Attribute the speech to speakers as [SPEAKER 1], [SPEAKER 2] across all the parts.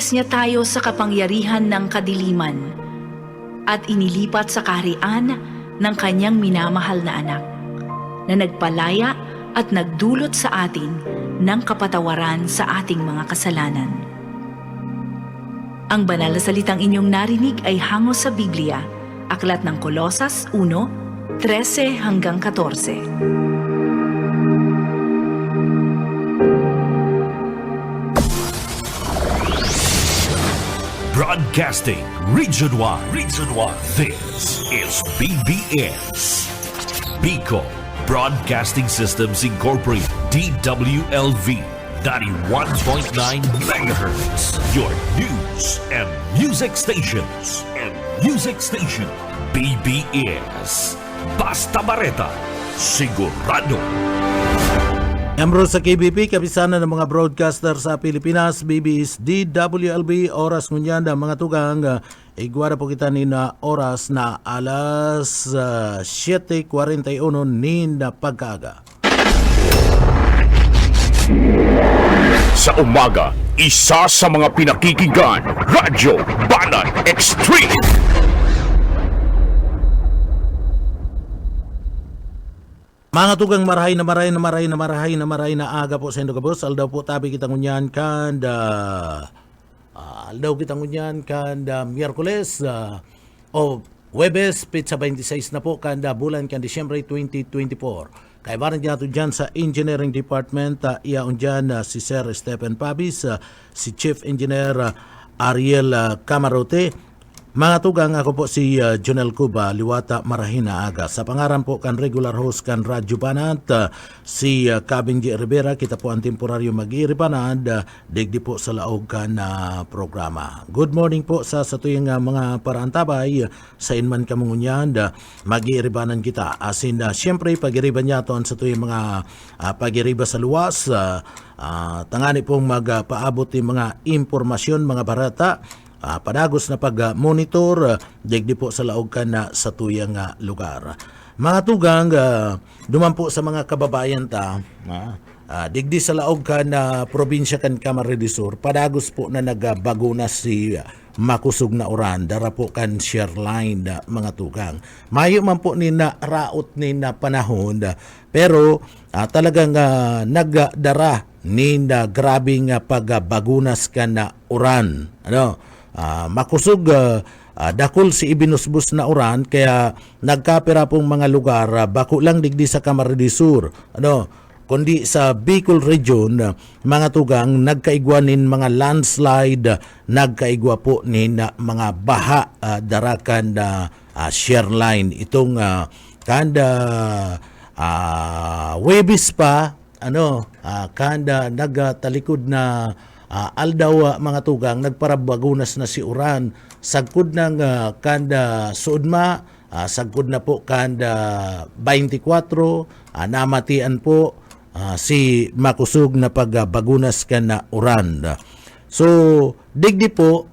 [SPEAKER 1] Iniligtas niya tayo sa kapangyarihan ng kadiliman at inilipat sa kaharian ng kanyang minamahal na anak, na nagpalaya at nagdulot sa atin ng kapatawaran sa ating mga kasalanan. Ang banal na salitang inyong narinig ay hango sa Biblia, Aklat ng Kolosas 1:13 hanggang 14.
[SPEAKER 2] Broadcasting region-wide. This is BBS. Bicol Broadcasting Systems Incorporated. DWLV 91.9 MHz. Your news and music stations. BBS. Basta Bareta. Sigurado.
[SPEAKER 3] Membro sa KBP, kapisanan ng mga broadcaster sa Pilipinas, BBS DWLB, oras ngunyan na mga tugang, igwara po kita ni na oras na alas 7:41 ni na pagkaaga.
[SPEAKER 2] Sa umaga, isa sa mga pinakikinggan, Radyo Banat Extreme.
[SPEAKER 3] Mga tugang marahay na aga po sa Indogabos. Aldaw po tabi kita ngunyan kanda Miyerkules o Webes, pizza 26 na po kanda bulan kan Disyembre 2024. Kaya maran nato dyan sa Engineering Department, iyaon dyan si Sir Stephen Pabis, si Chief Engineer Ariel Camarote. Mga tugang, ako po si Jonel Cuba, liwata marahin na aga. Sa pangaran po kan regular host kan Radyo Banat, si Cabing G. Rivera, kita po ang temporaryo mag-iiribanad, digdi po sa laog kan programa. Good morning po sa tuyong mga paraantabay, sa inman kamungunyan, mag-iiribanan kita. Asin, siyempre, pag-iriban niya to sa tuyong mga pag-iriba sa luwas, tangani pong magpaabot yung mga impormasyon, mga barata, padagos na pag-monitor, digdi po sa laog ka na sa tuyang lugar. Mga tugang, duman po sa mga kababayan ta, digdi sa laog ka na probinsya kan Camarines Sur, padagos po na nagbago na si makusog na uran, dara po kan share line, mga tugang. Mayo man po ni na raot ni na panahon, pero talagang nagdara ni na grabing pagbagunas ka na uran. Makusog dakol si ibinusbus na uran, kaya nagkapira pong mga lugar bako lang digdi sa Camarines Sur, kundi sa Bicol region, mga tugang, nagkaigwanin mga landslide, nagkaigwa po ni na mga baha, darakan share line itong kanda Webis pa, kanda nagtalikod na aldaw, mga tugang, nagparabagunas na si uran, sagkod ng kanda Suudma, sagkod na po kanda 24, namatian po si makusog na pagbagunas ka na uran. So digdi po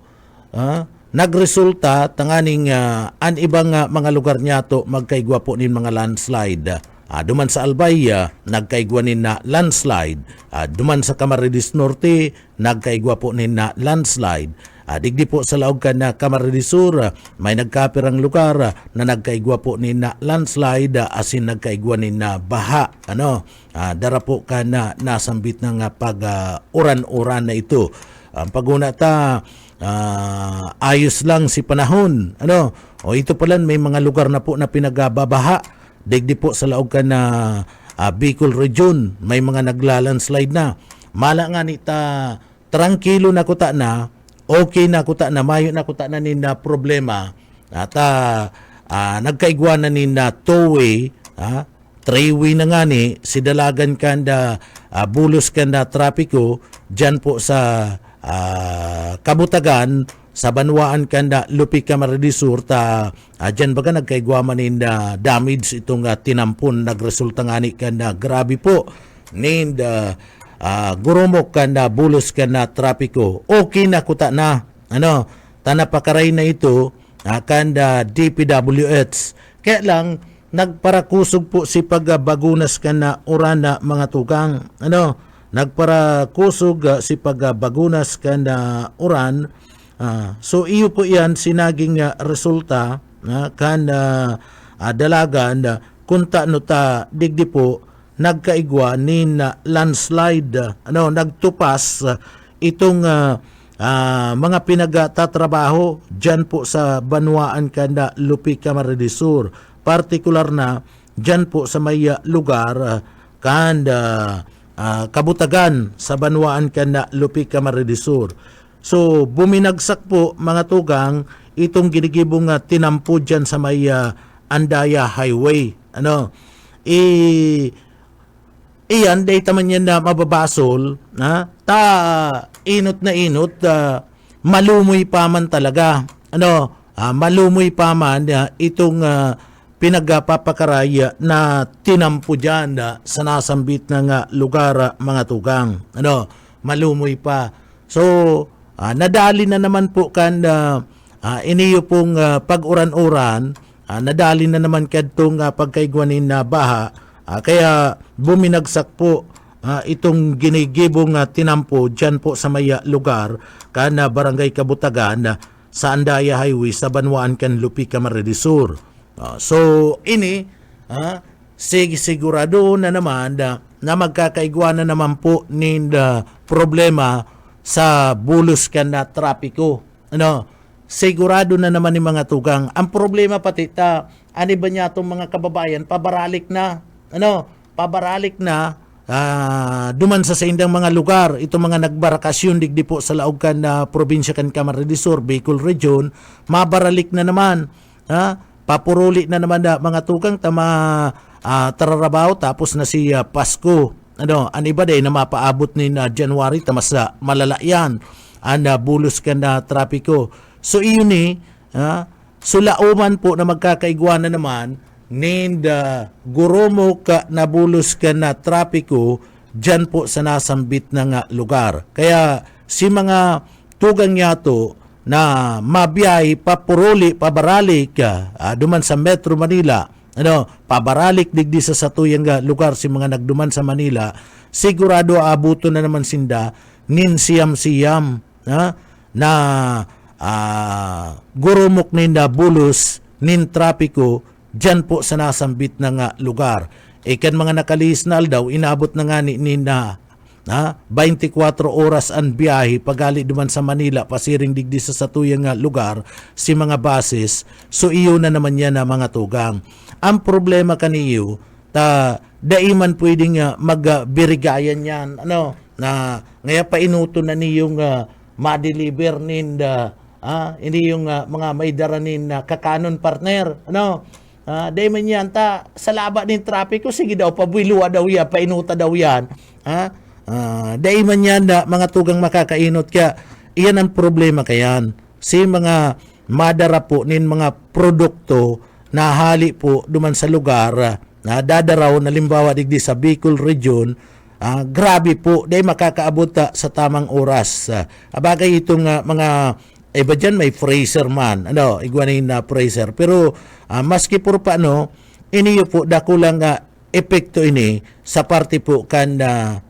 [SPEAKER 3] nagresulta tanganing an ibang mga lugar niya to magkaigwa po nin mga landslide. Duman sa Albay, nagkaigwa nin na landslide. Duman sa Camarines Norte, nagkaigwa po nin na landslide. Digdi po sa laog ka na Camarines Sur, may nagkapirang lugar na nagkaigwa po nin na landslide, asin nagkaigwa nin na baha. Dara po ka na nasambit ng pag-uran-uran na ito. Ang paguna ta, ayos lang si panahon. O ito pala, may mga lugar na po na pinagababaha. Digdi po sa laog ka na Bicol region, may mga naglalandslide na. Mala nga nita, tranquilo na kuta na, okay na kuta na, mayo na kuta na ni na problema. At nagkaigwa na ni na two-way, three-way na nga ni, si dalagan kanda, bulos kanda trapiko, dyan po sa Kabutagan, sa Banwaan kanda Lupi Camarines Sur, dyan baga nagkaigwaman na damage itong tinampon, nagresulta nga ni kanda grabe po named gurumok kanda bulos kanda trapiko. Okay na kuta na tanapakaray na ito kanda DPWH, kaya lang nagparakusog po si pagbagunas ka na uran na, mga tugang. nagpara kusog si pagbagunas kan uran. So iyo po yan sinaging resulta kan dalagan kunta no ta digdi po nagkaigwa nin landslide nagtupas itong mga pinagtatrabaho dyan po sa Banwaan kanda Lupi Camarines Sur, partikular na dyan po sa may lugar kanda Kabutagan sa Banwaan kanda Lupi Camarines Sur. So, buminagsak po mga tugang itong ginigibong tinampo dyan sa may Andaya Highway. Iyan, day taman yan na mababasol, inot na inot, malumoy pa man talaga. Malumoy pa man itong pinagpapakaray na tinampo dyan sa nasambit ng lugar mga tugang. Malumoy pa. So, nadali na naman po kan iniyo pong pag-uran-uran, nadali na naman kadtong pagkaigwanin na baha, kaya buminagsak po itong ginigibong tinampo dyan po sa may lugar kana Barangay Kabutagan sa Andaya Highway sa Banwaan kan Lupi Camarines Sur. So ini sigurado na naman na magkakaigwa na naman po nin problema sa bulos kan na trapiko. Sigurado na naman ni mga tugang. Ang problema pati ani ba niya itong mga kababayan pabaralik na pabaralik na duman sa indang mga lugar, itong mga nagbarakasyon digdi po sa laog kan probinsya kan Camarines Sur, Bicol Region, mabaralik na naman. Papuruli na naman mga tugang tama tararabaw tapos na si Pasko. Ang iba day na mapaabot ni January tamas malala yan ang bulos kan na trapiko. So iyon sulauman po na magkakaigwa na naman named gurumo ka nabulos ka na trapiko dyan po sa nasambit ng lugar. Kaya si mga tugang yato na mabiyay papuruli pabaralik duman sa Metro Manila, pabaralik digdi sa satuyang lugar si mga nagduman sa Manila, sigurado abuto na naman sinda nin siyam-siyam na gurumok ninda bulos nin trapiko dyan po sa nasambit ng lugar. Kan mga nakalihis na aldaw, inabot na nga ni na 24 oras ang biyahe pagali duman sa Manila, pasiring digdi sa satuyang lugar, si mga bases. So iyo na naman yan na mga tugang. Ang problema kaniyo, daiman pwedeng magbirigayan yan. Na ngaya painuto na niyong ma-deliver ninda, hindi yung mga may daranin na kakanon partner. Dahil man yan, sa laba ng trapiko, sige daw, pabuilua daw yan, painuta daw yan. Dahil man yan, mga tugang makakainot kaya, iyan ang problema kayan. Si mga madara po nin mga produkto na hali po duman sa lugar, na dadaraw na limbawa digdi sa Bicol Region, grabe po, dahil makakaabot sa tamang oras. Abagay itong mga iba dyan may freezer man, igwanin na freezer. Pero maski po pa iniyo po dakulang epekto ini sa parte po kan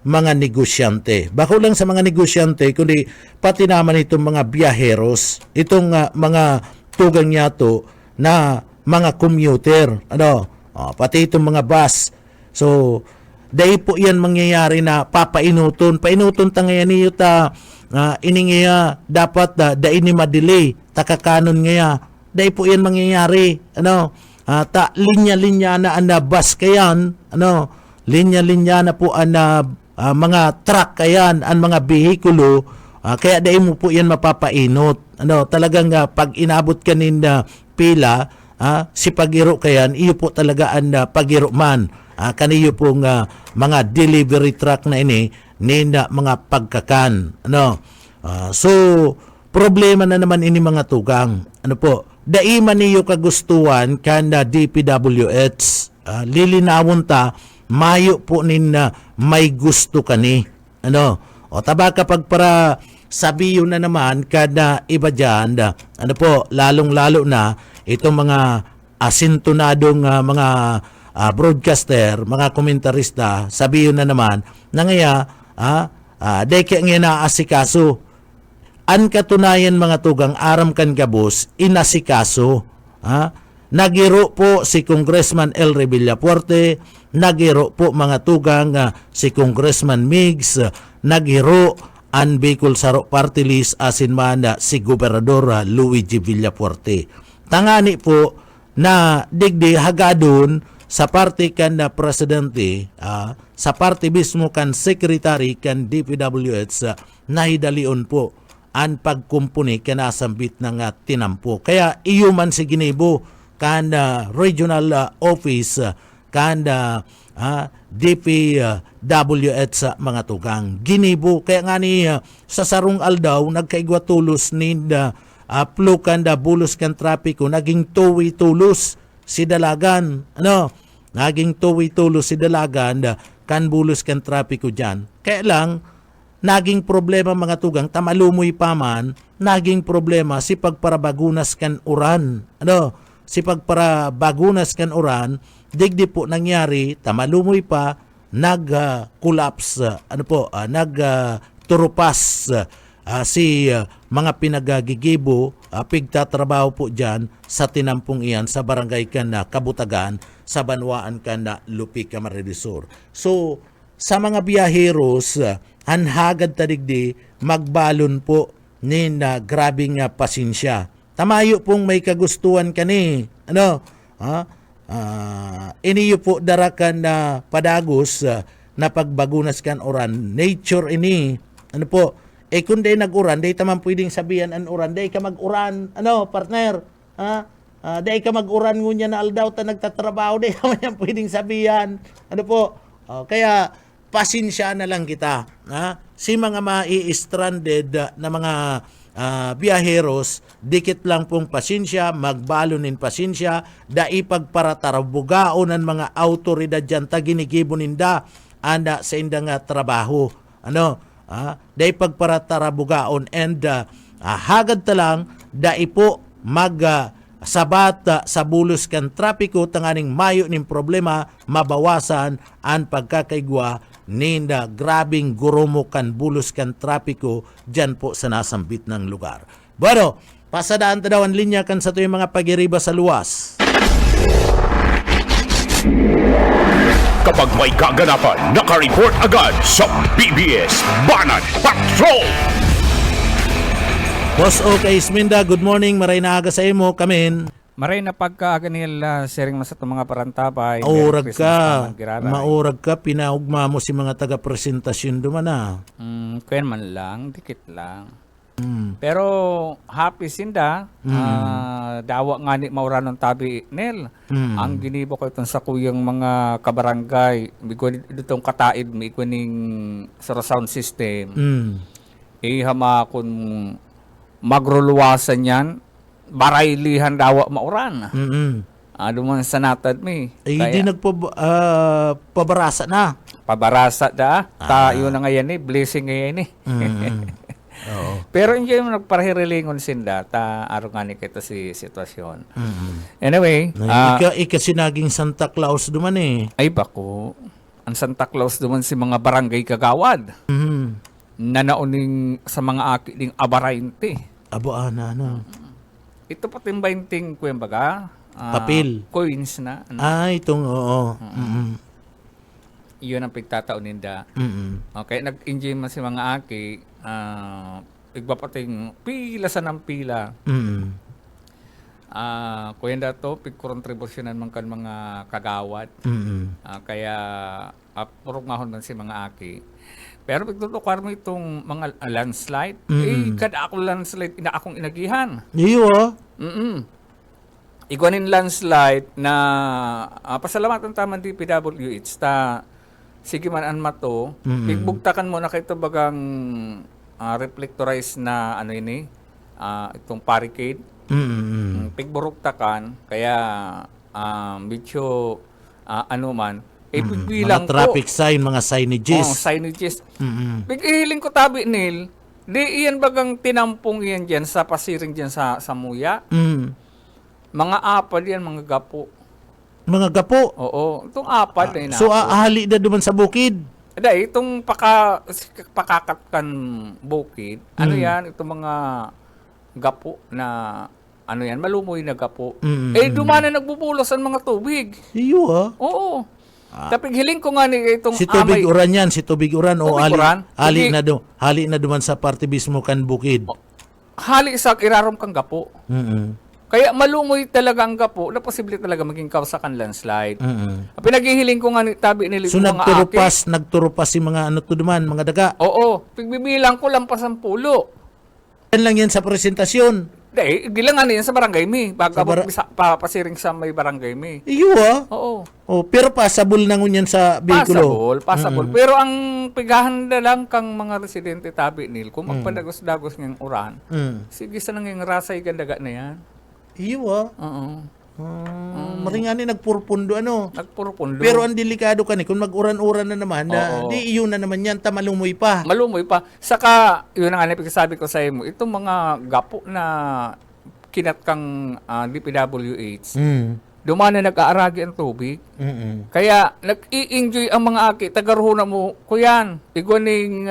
[SPEAKER 3] mga negosyante. Bako lang sa mga negosyante, kundi pati naman itong mga biyaheros, itong mga tugang yato na mga commuter, pati itong mga bus. So, dahil po yan mangyayari na papainuton tangayan niyo iningiya dapat dahil ni madelay takakanon ngaya dahil po yan mangyayari linya-linya na bus kayan linya-linya na po mga truck kayan ang mga behikulo kaya dahil mo po yan mapapainot talagang pag inabot kanin pila si pagiro kayan iyo po talaga ang pagiro man kaniyo pong mga delivery truck na ini nina mga pagkakan. So, problema na naman ini mga tugang. Daiman niyo kagustuhan kanda DPWH. Lilinawon ta, mayo po nin may gusto kani. Taba kapag para sabiyo na naman kada iba dyan, lalong-lalo na itong mga asintonadong mga broadcaster, mga komentarista, sabihin na naman na ngaya Day kaya nga naasikaso. An katunayan mga tugang aram kan gabos, inasikaso. Nagiro po si Congressman Elry Villafuerte, nagiro po mga tugang si Congressman Migs, nagiro an Bicol Saro Party List asin man si Gobernador Luigi Villafuerte. Tangani po na digdi hagadon sa party kan na presidente, sa party mismo kan secretary kan DPWH, nahidalion po ang pagkumpuni kanasambit ng tinampo. Kaya iyo man si Ginibo kan regional office kan DPWH mga tugang. Ginibo kaya nga ni sa sarong aldaw nagkaigwa tulos ni plukan bulos kan trapiko naging tuwi tulos si dalagan. Naging tuwi tulos si dalagan kan bulos kan trapiko dyan. Kaya lang naging problema mga tugang, tamalumoy pa man, naging problema si pagparabagunas kan uran. Si pagparabagunas kan uran, digdi po nangyari, tamalumoy pa, nag-collapse, nag-turupas si mga pinagagigibo, pigtatrabaho po dyan sa tinampong iyan sa barangay kan na Kabutagan, sa Banwaan kan na Lupi, Camarines Sur. So, sa mga biyaheros, hanhagad tadigdi, magbalon po ni na grabing pasensya. Tamayo pong may kagustuhan kani. Iniyo po darakan na padagos na pagbagunas kan oran. Nature ini. Kung day nag-uran, day taman pwedeng sabihan an uran. Day ka mag-uran. Partner? Day ka mag-uran ngunya na aldaw ta nagtatrabaho. Day ka man pwedeng sabihan. Kaya, pasensya na lang kita. Si mga mai-stranded na mga biyaheros, dikit lang pong pasensya, magbalonin pasensya, daipagparatarabugaon ng mga autoridad dyan, taginigibuninda, anda sa indang trabaho. Daipagparatarabugaon and hagad talang, daipo sabat sa bulos kan trapiko tanganing mayo ning problema mabawasan ang pagkakaigwa ninda grabing gurumo kan bulos kan trapiko dyan po sa nasambit ng lugar. Bueno, pasadaan ta daw ang linya kan sa tuyong mga pagiriba sa luwas.
[SPEAKER 2] Kapag may kaganapan, naka-report agad sa PBS Banat Patrol!
[SPEAKER 3] Boss OK Isminda, good morning. Maray na aga sa imo, kamin.
[SPEAKER 4] Maray na pagkaganil sharing mas itong mga parantapay.
[SPEAKER 3] Maurag ka, pinaugma mo si mga taga-presentasyon dumana.
[SPEAKER 4] Kuyan man lang, dikit lang. Pero happy sinda, dawa nga ni Mauranong tabi nil. Ang ginibo ko itong sa kuyang mga kabarangay, itong kataid, may ikuning surround system. Ihama kung magruluwasan yan, baraylihan dawa mauran. Duman sa natad mi.
[SPEAKER 3] Hindi nagpabarasa na.
[SPEAKER 4] Pabarasa da. Tayo na ngayon blessing ngayon Pero hindi mo nagparahirilingon sinda, araw nga ni kita si sitwasyon. Anyway.
[SPEAKER 3] Ika sinaging Santa Claus duman
[SPEAKER 4] Ay bako. Ang Santa Claus duman si mga barangay kagawad. Na nauning sa mga akiling abarainte.
[SPEAKER 3] Ana.
[SPEAKER 4] Ito pati bainting ko yung baga.
[SPEAKER 3] Papel.
[SPEAKER 4] Coins na.
[SPEAKER 3] Itong oo.
[SPEAKER 4] Iyon ang pagtataon ninda. Okay, nag-enjoy man si mga aki. Igbapating pila sa ng pila. Kuya dato, pigkontribusyonan man kan mga kagawad. Kaya, purok ngahon man si mga aki. Pero pagtutukar mo itong mga landslide, kada akong landslide, akong inagihan.
[SPEAKER 3] Iyo
[SPEAKER 4] Iguanin landslide na pasalamatan taman DPWH sige man an mato, pigbugtakan mo na kayo bagang reflectorized na itong barricade. Pigburuktakan, kaya medyo pigbilang
[SPEAKER 3] mga traffic sign, mga signages.
[SPEAKER 4] Signages. Pigihiling ko tabi nil, di iyan bagang tinampong iyan dyan sa pasiring dyan sa muya. Mga apad yan, mga gapo.
[SPEAKER 3] Mga gapo?
[SPEAKER 4] Oo. Itong apad na
[SPEAKER 3] So, ahali na duman sa bukid?
[SPEAKER 4] Dahil itong pakakatkan bukid, ano yan, itong mga gapo na, ano yan, malumoy na gapo. Dumana nagbubulos ang mga tubig.
[SPEAKER 3] Iyo ha.
[SPEAKER 4] Oo. Tapos hiling ko nga ni itong
[SPEAKER 3] Si Tubig Uran yan, si Tubig Uran o
[SPEAKER 4] Tubig Uran?
[SPEAKER 3] ali
[SPEAKER 4] Hindi.
[SPEAKER 3] hali na duman sa parte mismo kan bukid.
[SPEAKER 4] hali sa irarom kang gapo.
[SPEAKER 3] Mm.
[SPEAKER 4] Kaya malumoy talaga ang gapo na posible talaga maging kausakan landslide.
[SPEAKER 3] Mm.
[SPEAKER 4] Pinaghihiling ko nga ni tabi nila
[SPEAKER 3] So
[SPEAKER 4] itong mga aki.
[SPEAKER 3] nagturupas si mga ano to duman, mga daga.
[SPEAKER 4] Oo. Pigbibilang ko lampas ang pulo.
[SPEAKER 3] Yan lang yan sa presentasyon.
[SPEAKER 4] Dahil, gilangan yan sa barangay mi. Baga
[SPEAKER 3] Sa
[SPEAKER 4] pasiring sa may barangay mi.
[SPEAKER 3] Iyo ha.
[SPEAKER 4] Oo.
[SPEAKER 3] Oh, pero pasabol na ngunyan sa bikulo.
[SPEAKER 4] Pasabol. Pero ang pigahan na lang kang mga residente tabi nil, kung magpadagos-dagos ng uran,
[SPEAKER 3] Mm.
[SPEAKER 4] sige sa nang rasay gandaga na yan.
[SPEAKER 3] Iyo ha.
[SPEAKER 4] Oo.
[SPEAKER 3] Maringani nagpurpundo ano.
[SPEAKER 4] Nagpurupundo.
[SPEAKER 3] Pero ang delikado ka ni kung mag-uran-uran na naman, na,
[SPEAKER 4] Oo.
[SPEAKER 3] di iyo na naman yan, tamalumoy pa.
[SPEAKER 4] Malumoy pa. Saka, yun ang sabi ko sa mo, itong mga gapo na kinat kang DPWH, dumana nag-aaragi ang tubig.
[SPEAKER 3] Mm-mm.
[SPEAKER 4] Kaya, nag-i-enjoy ang mga aki. Tagaruho na mo, kuyan, iguaning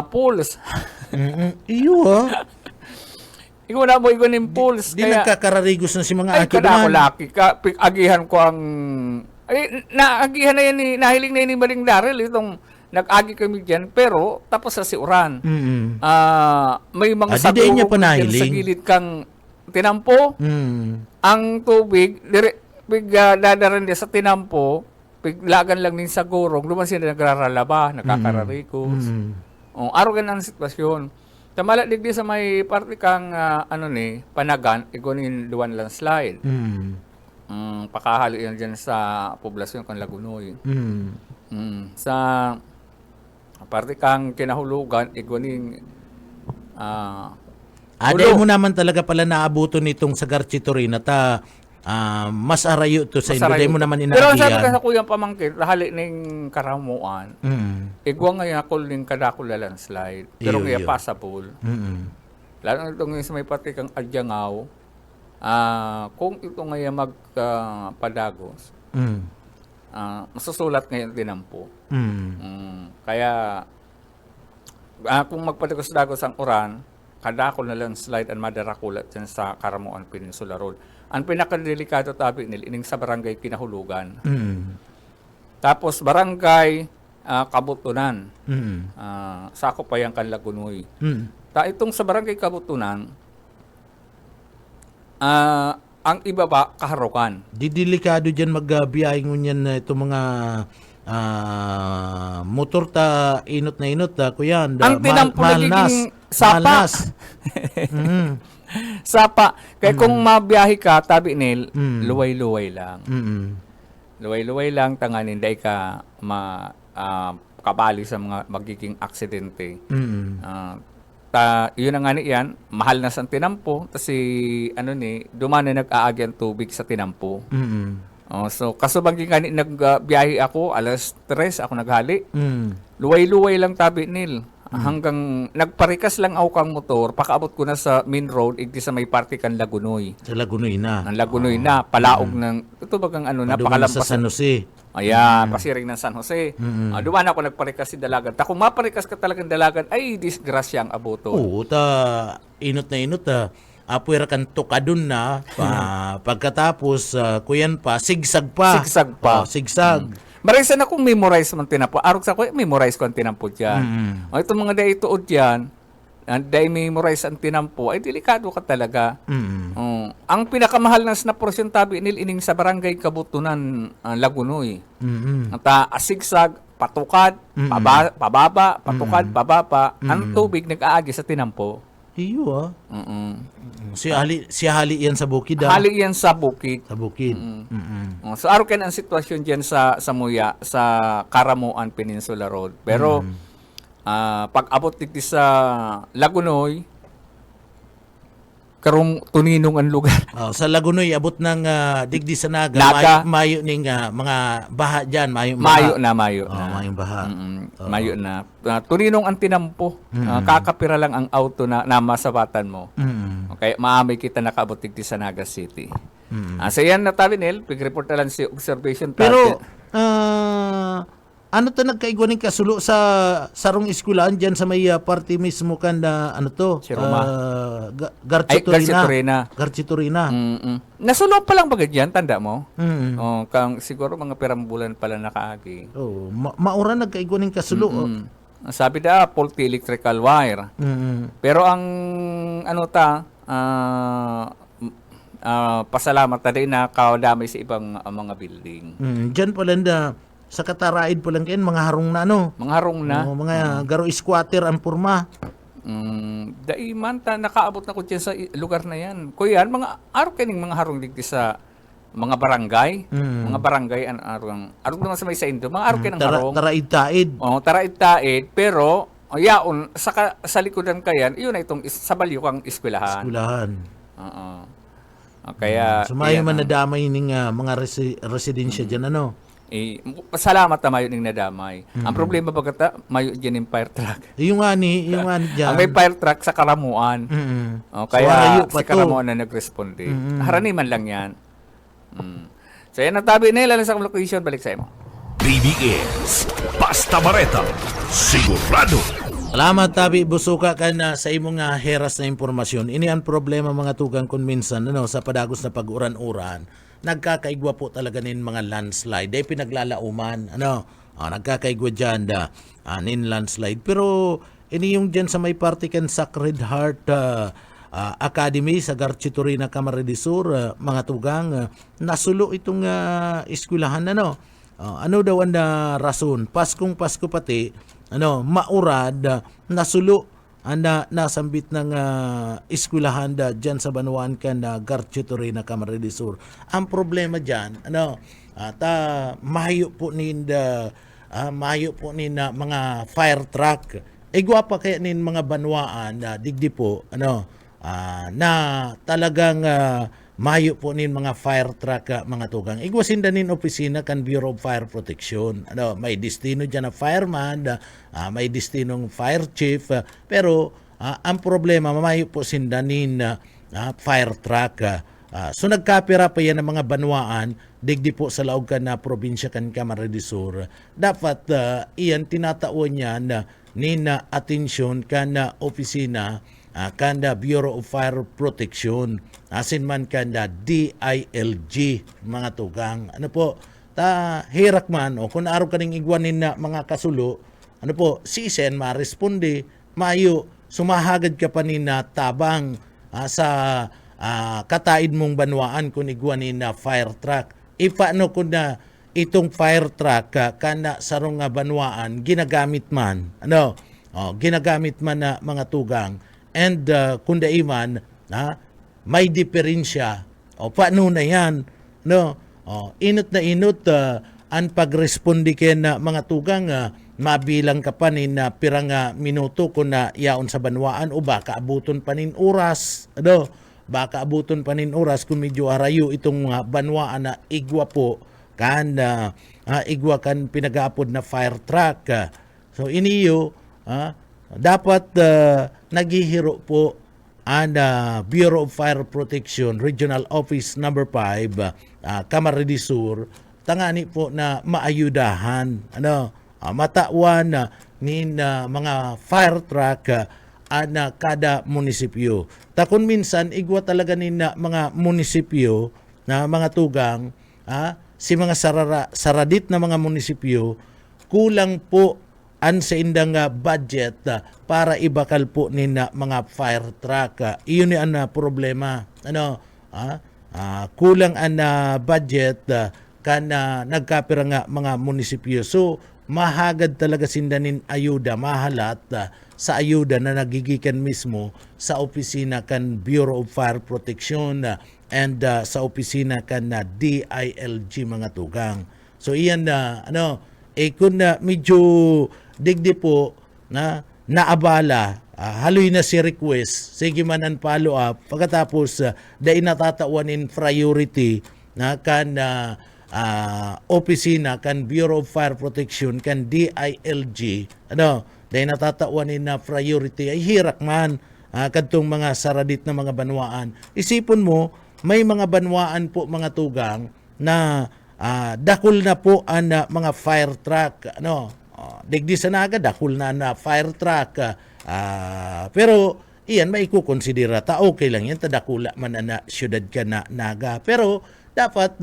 [SPEAKER 4] pools.
[SPEAKER 3] Iyo ha.
[SPEAKER 4] Ikaw na mo iguaning pools.
[SPEAKER 3] Di nagkakararigos na si mga
[SPEAKER 4] Ay,
[SPEAKER 3] aki
[SPEAKER 4] kada ako
[SPEAKER 3] naman.
[SPEAKER 4] laki. Agihan ko ang... Ay, naagihan na yan ni... Nahiling na yan ni Maring Darrell. Itong nag-agi kami dyan. Pero, tapos sa si Uran.
[SPEAKER 3] Mm-mm.
[SPEAKER 4] May mga
[SPEAKER 3] Di niya pa
[SPEAKER 4] dyan
[SPEAKER 3] nahiling.
[SPEAKER 4] sa gilid kang tinampo. Ang tubig, dadaran din sa tinampo, piglagan lang din sa gurong, luman sila nagraralaba, nakakararikos. Arogan ang sitwasyon. Tamala digdi sa may parte kang panagan, igunin duwan lang slide. Pakahalo yan dyan sa poblasyon kang Lagunoy. Sa parte kang kinahulugan, igunin
[SPEAKER 3] Aday mo naman talaga pala naabuto nitong sa Garchitorin at mas arayo to sa inyo. Aday mo naman
[SPEAKER 4] Pero ang sabi ka
[SPEAKER 3] inaagihan.
[SPEAKER 4] sa kuyang pamangkin, lahali ning karamuan, igwa ngayon ako ning kadakula landslide. Pero
[SPEAKER 3] Iyo.
[SPEAKER 4] ngayon passable. Lalo na ito ngayon sa may pati kang Adyangaw, kung ito ngayon magpadagos, masusulat ngayon tinampo. Kaya, kung magpadagos-dagos ang uran, kadakol na landslide ang madarakulat dyan sa Karamuan Peninsula Road. Ang pinakadelikado tabi nil, ining sa barangay Kinahulugan. Tapos barangay Kabutunan. Sakop pa yan kan Lagunoy. Itong sa barangay Kabutunan, ang ibaba kaharukan.
[SPEAKER 3] Di delikado dyan magbiyahe ngunyan na itong mga motor ta inot na inot kuyan.
[SPEAKER 4] Ang tinampo nagiging sapa. Sapa. Kaya kung mabiyahe ka, tabi nil, luway-luway lang. Luway-luway lang, tanganin, dahil ka kabali sa mga magiging aksidente. Yun ang nga yan, mahal na sa tinampo, kasi dumana nag-aagi ang tubig sa tinampo. So, kasubang nga nagbiyahe ako, alas 3 ako naghali. Luway-luway lang tabi nil. Hanggang nagparikas lang ako kang motor, pakaabot ko na sa main road, igdi sa may parte kan Lagunoy.
[SPEAKER 3] Sa Lagunoy na.
[SPEAKER 4] Ang Lagunoy na, palaog ng, ito bagang
[SPEAKER 3] Paduman sa
[SPEAKER 4] napakalampas.
[SPEAKER 3] San Jose.
[SPEAKER 4] Ayan, pasiring ng San Jose. Duman ako nagparikas si Dalagan. Kung maparikas ka talagang Dalagan, ay disgrasya ang abuto.
[SPEAKER 3] Oo, inot na inot apuera kan tukadun na pagkatapos kuyan pa sigsag pa.
[SPEAKER 4] Sigsag pa.
[SPEAKER 3] Sigsag.
[SPEAKER 4] Marisa na kung memorize man tinampo. Arog sa ko, memorize ko ang tinampo dyan. Itong mga day ituod dyan, day memorize ang tinampo, ay delikado ka talaga. Ang pinakamahal na porsyon tabi nil ining sa barangay Kabutunan, Lagunoy. Sigsag, patukad, pababa, patukad, pababa. Ang tubig nag-aagi sa tinampo.
[SPEAKER 3] Iyo Si hali yan sa bukid.
[SPEAKER 4] Hali yan sa bukid.
[SPEAKER 3] Sa bukid.
[SPEAKER 4] So araw ang sitwasyon diyan sa Muya, sa Karamuan Peninsula Road. Pero pag abot dito sa Lagunoy, karong tuninong ang lugar.
[SPEAKER 3] Sa Lagunoy abot ng digdi sa Naga.
[SPEAKER 4] Naga.
[SPEAKER 3] Mayo ning mga baha diyan, mayo
[SPEAKER 4] Mayo
[SPEAKER 3] baha.
[SPEAKER 4] na.
[SPEAKER 3] Mayong baha.
[SPEAKER 4] Mayo na. Tuninong ang tinampo. Kakapira lang ang auto na namasabatan mo. Okay, maamay kita nakaabot dito sa Naga City. So yan na tabi nil, pig-report na lang si observation
[SPEAKER 3] Pero ano to nagkaigwa ning kasulo sa sarong eskwelahan diyan sa may party mismo kan na ano to?
[SPEAKER 4] Si Roma.
[SPEAKER 3] Garcia
[SPEAKER 4] Ay, Garcia Torina.
[SPEAKER 3] Garcia Torina.
[SPEAKER 4] Nasunod pa lang bagay yan, tanda mo?
[SPEAKER 3] Mm.
[SPEAKER 4] Oh, siguro mga pirambulan pala nakaagi.
[SPEAKER 3] Oh, maura nagkaigwa ning kasulo. Oh.
[SPEAKER 4] Sabi da, faulty electrical wire. Pero ang ano pasalamat na din na kaudamay sa ibang mga building.
[SPEAKER 3] Diyan pala na sa Kataraid pa lang kayan, mga harong na ano.
[SPEAKER 4] Mga harong na.
[SPEAKER 3] Mga garo squatter ang purma.
[SPEAKER 4] Daiman nakaabot na ko dyan sa lugar na yan. Kuya, mga araw kaning mga harong digdi sa mga barangay. Mga barangay an arong naman sa may sa Indo. Mga araw kanang harong.
[SPEAKER 3] Taraid-taid.
[SPEAKER 4] Taraid-taid. Pero, yaon, sa likodan kayan, iyon na itong sa balyo kang eskwelahan.
[SPEAKER 3] Eskwelahan.
[SPEAKER 4] Oo. Kaya,
[SPEAKER 3] sumayo man nadamay ning mga residensya dyan ano.
[SPEAKER 4] Salamat na mayo ning nadamay. Ang problema pagkata mayo dyan yung fire truck.
[SPEAKER 3] Yung ani dyan.
[SPEAKER 4] Ang may fire truck sa Karamuan. Kaya si Karamuan na nagresponde. Harani man lang yan. So yan ang tabi nila sa location. Balik sa imo.
[SPEAKER 2] BBS Basta Bareta, sigurado.
[SPEAKER 3] Salamat tabi busuka ka na sa imong heras na impormasyon. Ini ang problema mga tugang kun minsan ano sa padagos na pag-uran-uran. Nagkakaigwa po talaga nin mga landslide. Ay pinaglalauman. Ano? Nagkakaigwa dyan nin landslide. Pero ini yung dyan sa may partikan Sacred Heart Academy sa Garcia Torina, Camarines Sur, mga tugang, nasulo itong eskwelahan. Ano? Ano daw ang rason? Paskong Pasko pati, ano, maurad, nasulo anda nasambit ng eskwelahan dyan sa Banuan kan Garcia Torina, Camarines Sur. Ang problema dyan, ano, mahayo po nin mga fire truck. Gwapa kaya nin mga banwaan digdi po, ano, na talagang mahayo po nin mga fire truck mga tugang. Igwasin nin opisina kan Bureau of Fire Protection. Ano, may destino dyan na fireman, may destinong fire chief, pero ang problema mamayo po sindanin fire truck. So nagkapira pa yan ng mga banwaan digdi po sa laog kan na probinsya kan Camarines Sur. Dapat iyan tinatawon yan nin atensyon kan opisina kan Bureau of Fire Protection, asin man kan DILG mga tugang. Ano po, hirak man o kung araw kaning igwanin na mga kasulo, ano po, sisen maresponde, mayo sumahagad ka pa ni na tabang sa kataid mong banwaan kung igwanin na fire truck. Paano kung na itong fire truck kana sarong banwaan ginagamit man, ano, ginagamit man na mga tugang, and kung daiman may diferensya, paano na yan, no? Inot na inot ang pagresponde ken na mga tugang, mabilang ka pa nin na pirang minuto kung na yaon sa banwaan o baka abuton pa nin oras, ano? Baka abuton pa nin oras kung medyo arayo itong banwaan na igwa po kan igwa kan pinagapod na fire truck. So iniyo dapat naghihiro po ang Bureau of Fire Protection Regional Office number 5 Camarines Sur, tangani po na maayudahan, ano, matawan nin mga fire truck kada munisipyo. Takon minsan igwa talaga nin mga munisipyo na mga tugang, si mga saradit na mga munisipyo, kulang po an sa indang budget para ibakal po ni mga fire truck. Iyon ang problema. Ano, kulang ang budget kan nagkapira nga mga munisipyo. So mahagad talaga sindanin ayuda, mahalat sa ayuda na nagigikan mismo sa opisina kan Bureau of Fire Protection and sa opisina kan DILG mga tugang. So iyan ano, kung medyo digdi po na naabala, haloy na si request, sige man ang follow up, pagkatapos dahil natatawanin priority na kan opisina, kan Bureau of Fire Protection, kan DILG, ano, dahil natatawanin na priority, ay hirak man kadtong mga saradit na mga banwaan. Isipon mo, may mga banwaan po mga tugang na dakul na po ang mga fire truck, ano, digdi sa naga, dakul na fire truck, pero iyan maikukonsidera ta okay lang yan, tadakula man na syudad ka na naga, pero dapat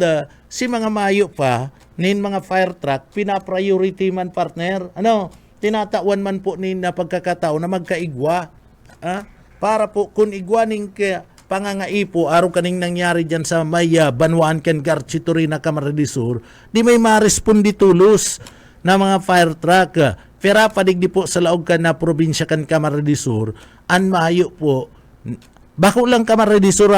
[SPEAKER 3] si mga mayo pa nin mga fire truck pina-priority man partner, ano, tinatawan man po nin na pagkakatao na magkaigwa, para po kung igwaning pangangaipo araw kaning nangyari dyan sa may Banwaan ken Garchitory na Camarines Sur, di may marespondi tulos na mga fire truck. Pera padigdi po sa laog kan na probinsya kan Camarines Sur, an maayo po, bako lang Camarines Sur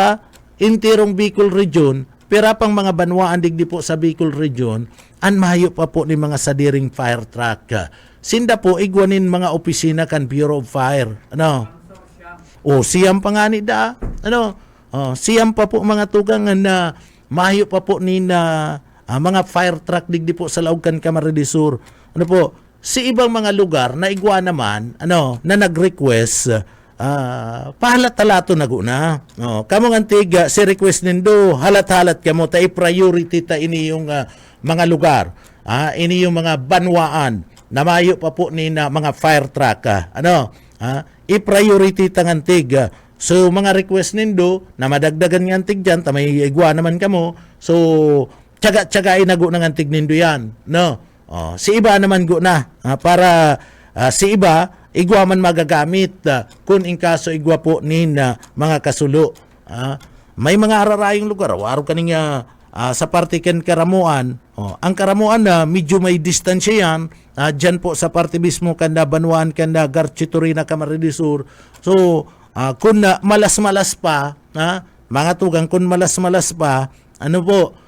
[SPEAKER 3] intirong Bicol Region, pera pang mga Banwaan digdi po sa Bicol Region, an maayo pa po ni mga sadiring fire truck. Sinda po igwanin mga opisina kan Bureau of Fire, ano, siyam pa nga ni da. Ano? Siyam pa po mga tugang na mayo pa po ni na mga fire truck digdi po sa Laogan Camarines Sur. Ano po? Si ibang mga lugar na igwa naman, ano, na nag-request pahalat-halato na guna. Kamong antiga si request nindo halat-halat kamo ta i-priority ta ini yung mga lugar. Ini yung mga banwaan na mayo pa po ni na mga fire truck. Ano? I-priority tangantig. So, mga request nindo na madagdagan ng antig dyan, tamay igwa naman kamo. So, tsaga-tsagain na go ng antig nindo yan. No? Si iba naman go na. Para si iba, igwa man magagamit kung in kaso igwa po nin mga kasulo. May mga ararayong lugar. Waro kaning sa parte ken Karamuan. Ang Karamuan na medyo may distansya yan. Dyan po sa parte mismo kanda Banwaan kanda Garchitory na Camarines Sur. So kung malas-malas pa, mga tugang kung malas-malas pa, ano po,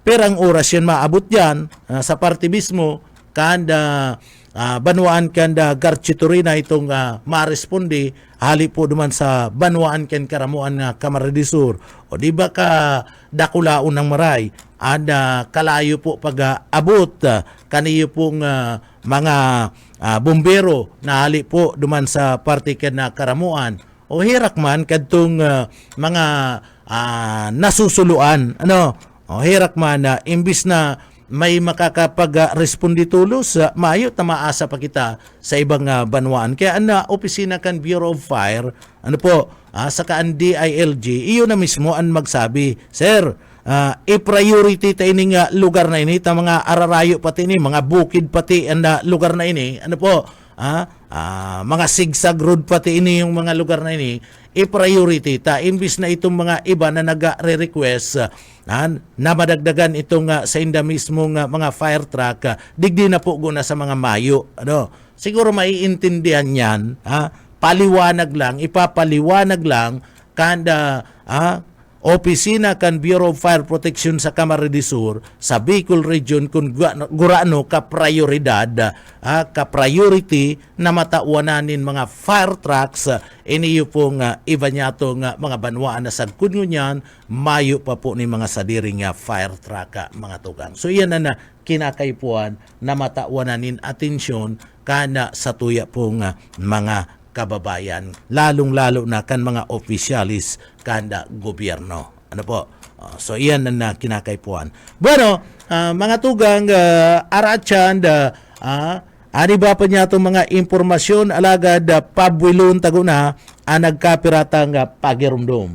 [SPEAKER 3] perang oras yan maabot yan sa parte mismo kanda Banwaan kanda Garchitory na itong maresponde hali po duman sa Banwaan ken Karamuan nga Camarines Sur. O di ba ka dakulaon ng maray kalayo po pag abot kaniyo pong mga bumbero na hali po duman sa parte ken na Karamuan o hirak man kadtong mga nasusuluan, ano, o hirak man imbis na may makakapag-respondi tulos, maayo tamaasa pa kita sa ibang banwaan. Kaya ang opisina kan Bureau of Fire, ano po, sa kaan DILG, iyo na mismo ang magsabi, Sir, i-priority ta ini nga lugar na ini, ta mga ararayo pati ini, mga bukid pati ang lugar na ini, ano po, mga sigsag road pati ini yung mga lugar na ini, i-priority ta imbis na itong mga iba na nag-re-request na madagdagan itong sa inda mismo mga fire truck, digdi na po guna sa mga mayo, ano, siguro maiintindihan yan, paliwanag lang, ipapaliwanag lang kanda opisina kan Bureau of Fire Protection sa Camarines Sur sa Bicol Region kung gurano ka prioridad, ka priority na matauananin mga fire trucks iniyo pong iba niyato nga mga banwaan na sagkun niyan mayo pa po ni mga sadiring fire truck mga tugang. So yan na kinakaipuan na matauananin atensyon kana sa tuya pong mga kababayan, lalong-lalo na kan mga opisyalis kanda gobyerno. Ano po? So, iyan na kinakaipuan. Bueno, mga tugang, arachan, ani ba pa niya itong mga impormasyon, alagad, pabwilon taguna, nagkapiratang pagirumdum.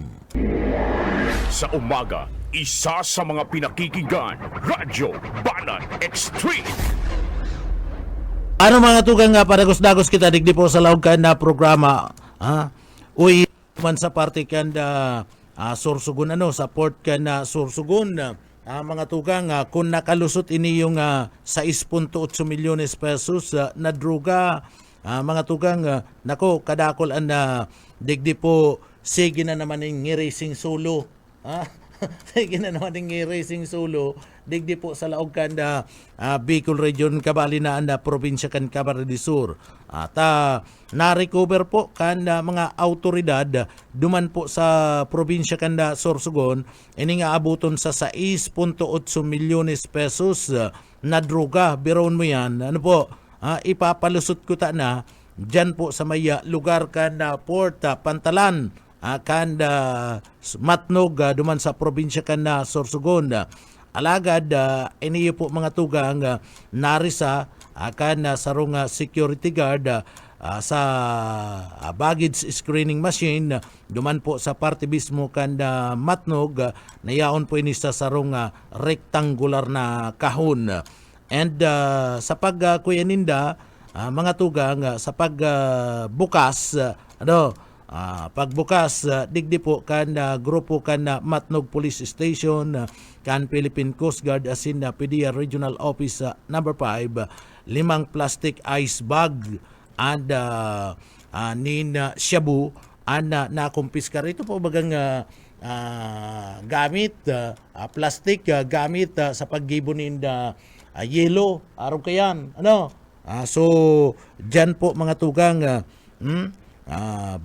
[SPEAKER 2] Sa umaga, isa sa mga pinakikinggan, Radyo Banan Extreme.
[SPEAKER 3] Ano mga tugang padagos-dagos kita digdi po sa laog kan na programa. Uy man sa parte kan Sorsogon, ano, sa port kan na Sorsogon. Mga tugang kung nakalusot ini yung 6.8 milyones pesos na droga, mga tugang nako kadakol an digdi po sige na naman ng racing solo. Sige na naman ng racing solo digdi po sa laog kanda Bicol Region kabali na anda probinsya kan Camarines Sur. At na-recover po kanda mga autoridad duman po sa probinsya kanda Sorsogon ini nga abuton sa 6.8 milyones pesos na droga. Biron mo yan, ano po, ipapalusot ko ta na dyan po sa may lugar kanda Port Pantalan kanda Matnog duman sa probinsya kanda Sorsogon. alagad iniyo po mga tugang narisa akan sarong security guard sa baggage screening machine duman po sa parte mismo kanda matnog nayaon po ini sa sarong rectangular na kahon. And sa pagkuyaninda mga tugang sa pagbukas pagbukas digdi po kan grupo kan Matnog Police Station kan Philippine Coast Guard asin PDEA Regional Office number 5 limang plastic ice bag and nin shabu and nakumpiskar ito po bagang gamit plastic gamit sa paggibunin yelo araw kayan so dyan po mga tugang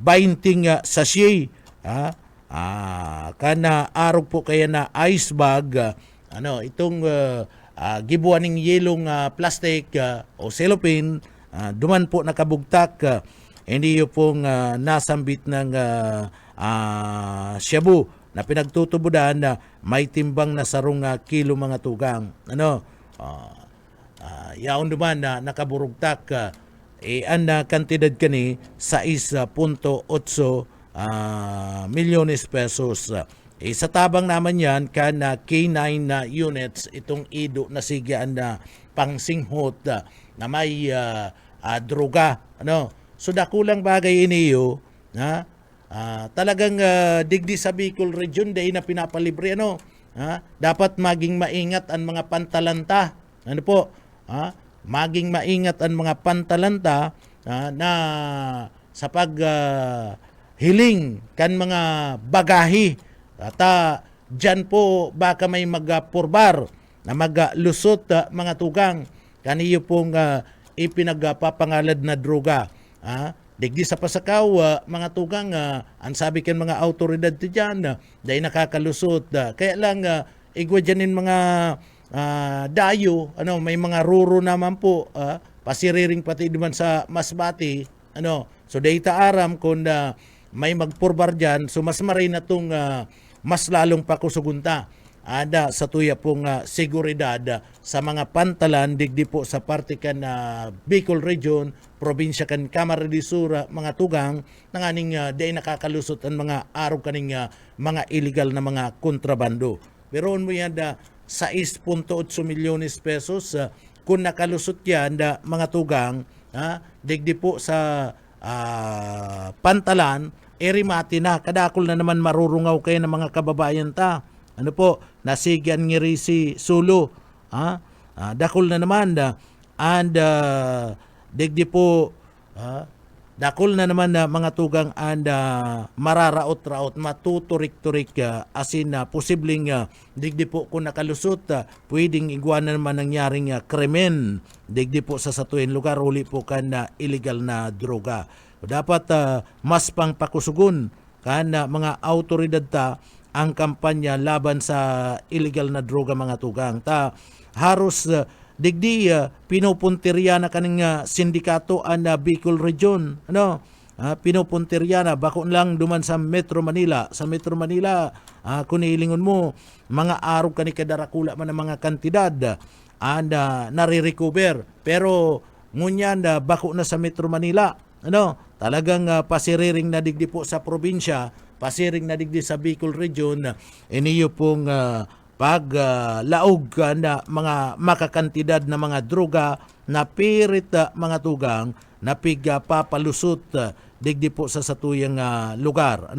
[SPEAKER 3] binding sachet kana arog po kaya na ice bag itong gibuaning yelong plastic o cellophane duman po nakabugtak hindi yung pong nasambit ng shabu na pinagtutubudan na may timbang na sarong kilo mga tugang yaon duman na nakaburugtak ang kantidad kani 6.8 milyones pesos. Sa tabang naman yan kan K9 na units itong ido na sigyaan na pangsinghot na may droga. So dakulang bagay iniyo talagang digdi sa Bicol region dahil na pinapalibre dapat maging maingat ang mga pantalanta. Maging maingat ang mga pantalanta na sa hiling kan mga bagahi at dyan po baka may magpurbar na maglusot mga tugang kaniyo pong ipinagpapangalad na droga digdi sa pasakaw mga tugang ang sabi kan mga autoridad ti dyan dahil nakakalusot kaya lang igwa dyanin mga dayo may mga ruro naman po pasiriring pati duman sa Masbati so data aram kung may magpurbar dyan so mas maray na itong mas lalong pakusugunta sa tuya pong seguridad sa mga pantalan digdi po sa parte kan Bicol Region probinsya kan Camarines Sur mga tugang nanganing day nakakalusot ang mga araw kaning mga illegal na mga kontrabando pero mo yan 6.8 milyones pesos kung nakalusot yan mga tugang digdi po sa pantalan erimati na kadakol na naman marurungaw kayo ng mga kababayan nasigyan ngiri si Sulu dakol na naman and digdi po dakol na naman mga tugang and mararaot-raot matuturik-turik asin posibleng digdi po kung nakalusot pwedeng iguana naman nangyaring krimen digdi po sa satuin lugar uli po kan illegal na droga dapat mas pang pakusugon kan mga autoridad ang kampanya laban sa illegal na droga mga tugang haros digdi pinupuntirya na kaning sindikato ang Bicol Region pinupuntirya na bako lang duman sa Metro Manila kung ilingon mo mga araw kani kadarakula man ang mga kantidad and nare-recover pero ngunyan bako na sa Metro Manila talagang pasiriring na digdi po sa probinsya pasiring na digdi sa Bicol Region iniyo pong paglaog na mga makakantidad na mga droga na pirit mga tugang na papalusot digdi po sa satuyang lugar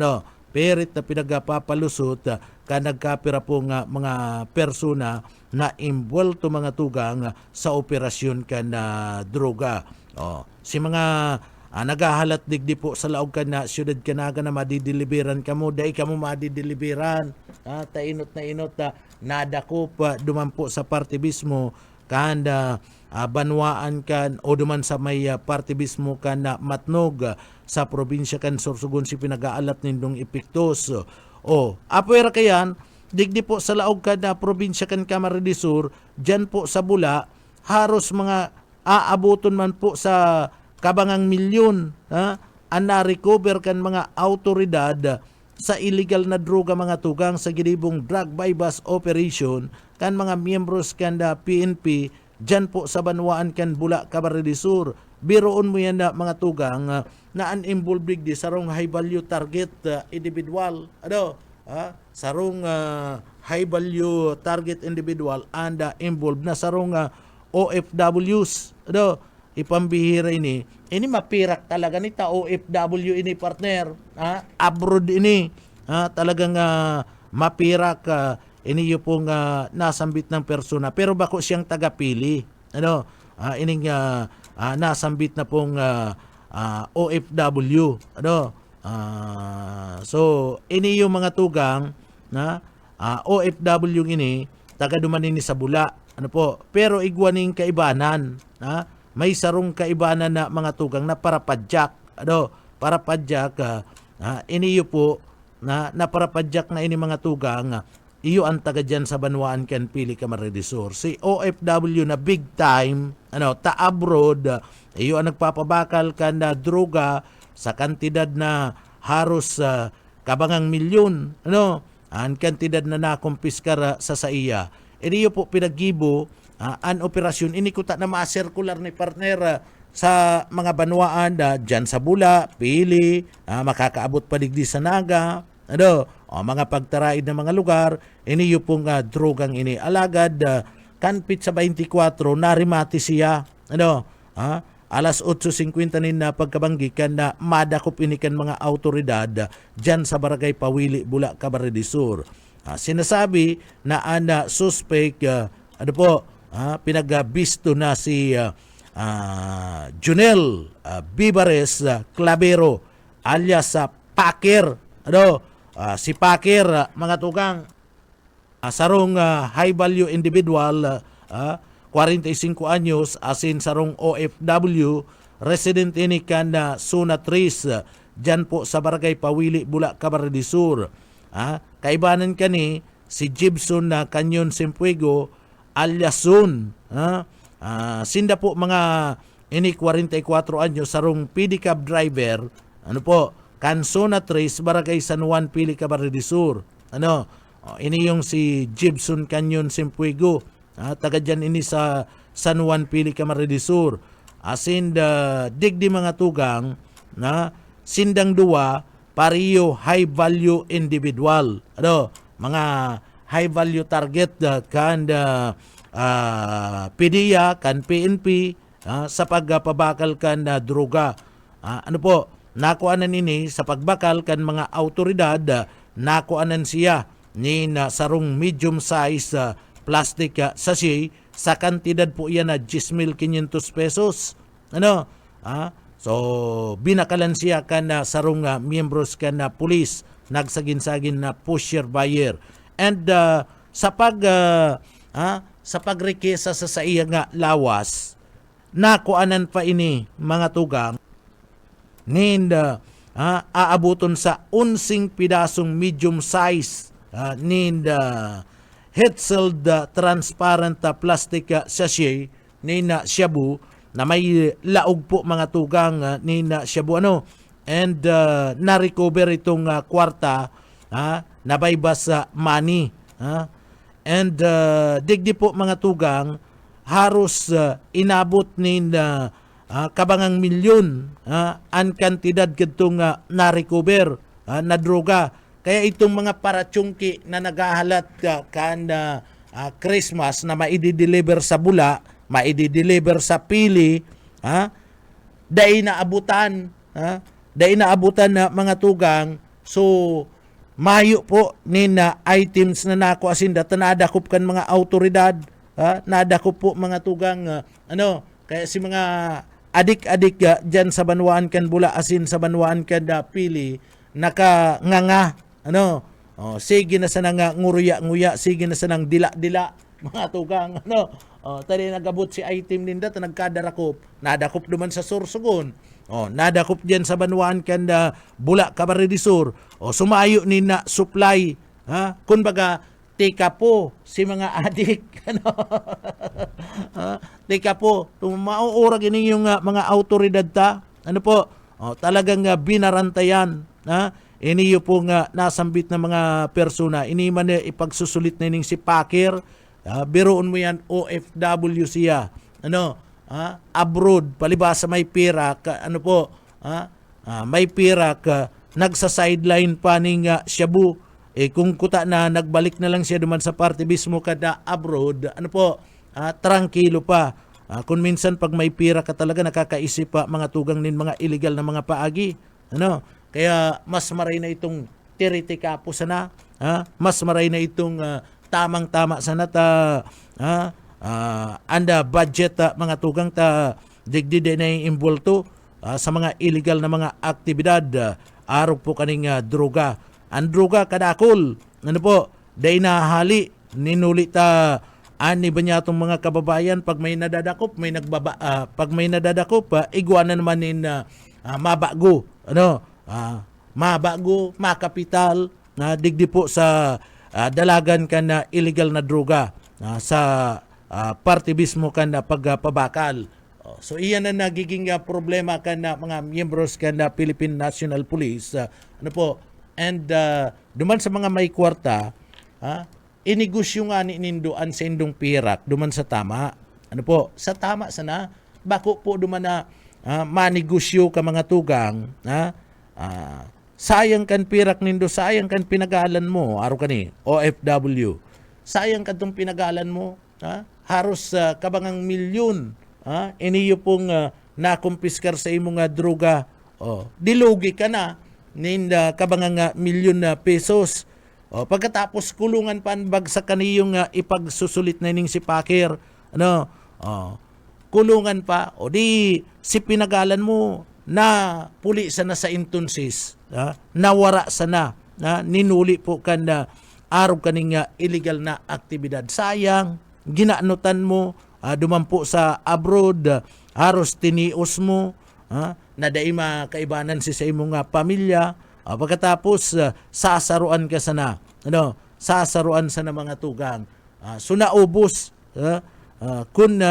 [SPEAKER 3] pirit na pinagpapalusot ka nagkapira po mga persona na involved mga tugang sa operasyon ka na droga si mga nagahalat digdi po sa laog ka na syudad kanaga na madideliveran ka mo dahil ka mo madideliveran tainot na inot nadakop duman po sa parte mismo kanda banwaan kan o duman sa may parte mismo kan na Matnog sa probinsya kan Sorsogon si pinagaalat nindong epektos apuera kayan digdi po sa laog kan na probinsya kan Camarines Sur dyan po sa Bula haros mga aabuton man po sa kabangang milyon ang na-recover kan mga autoridad sa illegal na droga mga tugang sa ginibong drug bypass operation kan mga miyembros kan da PNP dyan po sa Banwaan kan Bula, Camarines Sur. Biroon mo yan na mga tugang na uninvolved di sarong high value target individual. Sarong high value target individual and involved na sarong OFWs. Ipambihira ini mapirak talaga ni ta OFW ini partner, abroad ini, talagang mapirak, ini yung pong nasambit ng persona, pero bako siyang tagapili, ining nasambit na pong OFW, so ini yung mga tugang na OFW ini taga dumanin ni sa Bula, pero igwaning kaibanan, may sarong kaibanan na mga tugang na parapadyak, iniyo po na parapadyak na ini mga tugang, iyo ang taga dyan sa Banwaan kan Pili, Camarines Sur. Si OFW na big time, ta abroad, iyo ang nagpapabakal kan na droga sa kantidad na haros kabangang milyon, ang kantidad na nakumpiskar sa iya. Iniyo po pinaggibo an operasyon ini kuta na ma-circular ni partner sa mga Banwaan dyan sa Bula, Pili, makakaabot pa digdi sa Naga, mga pagtaraid na mga lugar, ini yung pong drogang ini alagad, kanpit sa 24 narimati siya, alas 8:50 na pagkabanggikan na madakop ini kan mga autoridad dyan sa Barangay Pawili, Bula, Camarines Sur. Sinasabi na ang suspect, pinagabisto na si Junel Bibares Clavero alias Paker. Si Paker, mga tugang, sarong high value individual, 45 anyos, asin sarong OFW, resident ini kan Sunatris, dyan po sa Barangay Pawili, Bula, Camarines Sur. Kaibanan kani si Gibson na Canyon Simpuego alias Sun. Sinda po mga ini 44 anyos sarong pedicab driver, Kansona Trace, Barangay San Juan, Pili, Camarines Sur. Ini yung si Gibson Canyon Simpuego, taga dyan ini sa San Juan, Pili, Camarines Sur. Asin digdi mga tugang na sindang duwa pariyo high value individual, mga high value target kan PDEA kan PNP sa pagpabakal kan droga. Nakuanan ini sa pagbakal kan mga autoridad, nakuanan siya ni sarong medium size plastic sachet sa kantidad po yan na 10,500 pesos. So binakalan siya kan sarong miyembros kan pulis, nagsagin-sagin na pusher buyer. And sa pagrekesa sa iya nga lawas, nakuanan pa ini mga tugang ninda aabuton sa 11 pidasong medium size ninda Hetzel transparent plastic sachet nina shabu na may laog po mga tugang nina shabu and na-recover itong kwarta nabaybas sa money and digdi po mga tugang haros inabot nina kabangang milyon ang kantidad kitong na-recover na droga. Kaya itong mga paratsungki na nagahalat kan Christmas na maidi-deliver sa Bula, maidi-deliver sa Pili, dahil naabutan na mga tugang. So mayo po nina items na nako asinda tanadakop kan mga autoridad, nadakop po mga tugang kaya si mga adik-adik dyan sa Banwaan kan Bula asin sa Banwaan kan Pili nakanganga sige na sa nang nguruya-nguya, sige na sa nang dila-dila mga tugang tadi nagabot si item ninda ta nagkadarakop, nadakop duman sa Sorsogon, nadakop dyan sa Banwaan kan Bula, Camarines Sur, sumayo ni na supply, kumbaga tika po si mga adik tika po mauurag ini yung mga autoridad ta talagang binarantayan iniyo po nga nasambit na mga persona, ini man ipagsusulit na ining si Pakir, biroon mo yan, OFW siya, abroad, palibasa may pira, may pira, nagsa-sideline pa ning Shabu, kung kuta na nagbalik na lang siya duman sa party mismo kada abroad, tranquilo pa. Kung minsan pag may pira ka talaga nakakaisip pa mga tugang nin mga illegal na mga paagi. Kaya mas maray na itong tiritika po sana, mas maray na itong tamang-tama sana ta anda budget mga tugang ta digdide na yung imbulto sa mga illegal na mga aktibidad, arog po kaning droga. Ang droga kadakol, day nahali, ninuli ta ani ba niya itong mga kababayan pag may nadadakop, pag may nadadakop, iguana naman nin mabago, mabago, makapital, na digdi po sa dalagan ka na illegal na droga sa party mismo ka na pagpabakal. So iyan na nagiging problema ka na mga miyembros ka na Philippine National Police, and duman sa mga may kwarta, inegosyo nga ni nindoan sa indong pirak duman sa tama. Sa tama sana, bako po duman na manegosyo ka mga tugang, sayang kan pirak nindo, sayang kan pinagalan mo, aro ka ni, OFW, sayang kan itong pinagalan mo, haros kabangang milyon, iniyo pong nakumpiskar sa imong droga, dilugi ka na, kabangang milyon na pesos. Pagkatapos kulungan pa ang bagsak kaniyong ipagsusulit na ning si Pakir, kulungan pa, o di si pinagalan mo na puli sana sa intunsis, nawara sana, ninuli po ka na arog kaning illegal na aktibidad. Sayang, ginaanutan mo, dumampo sa abroad, haros tinios mo, na dahi makaibanan si sa imong pamilya, pagkatapos sasaruan ka sana, sasaruan sana mga tugang. So naubos, kung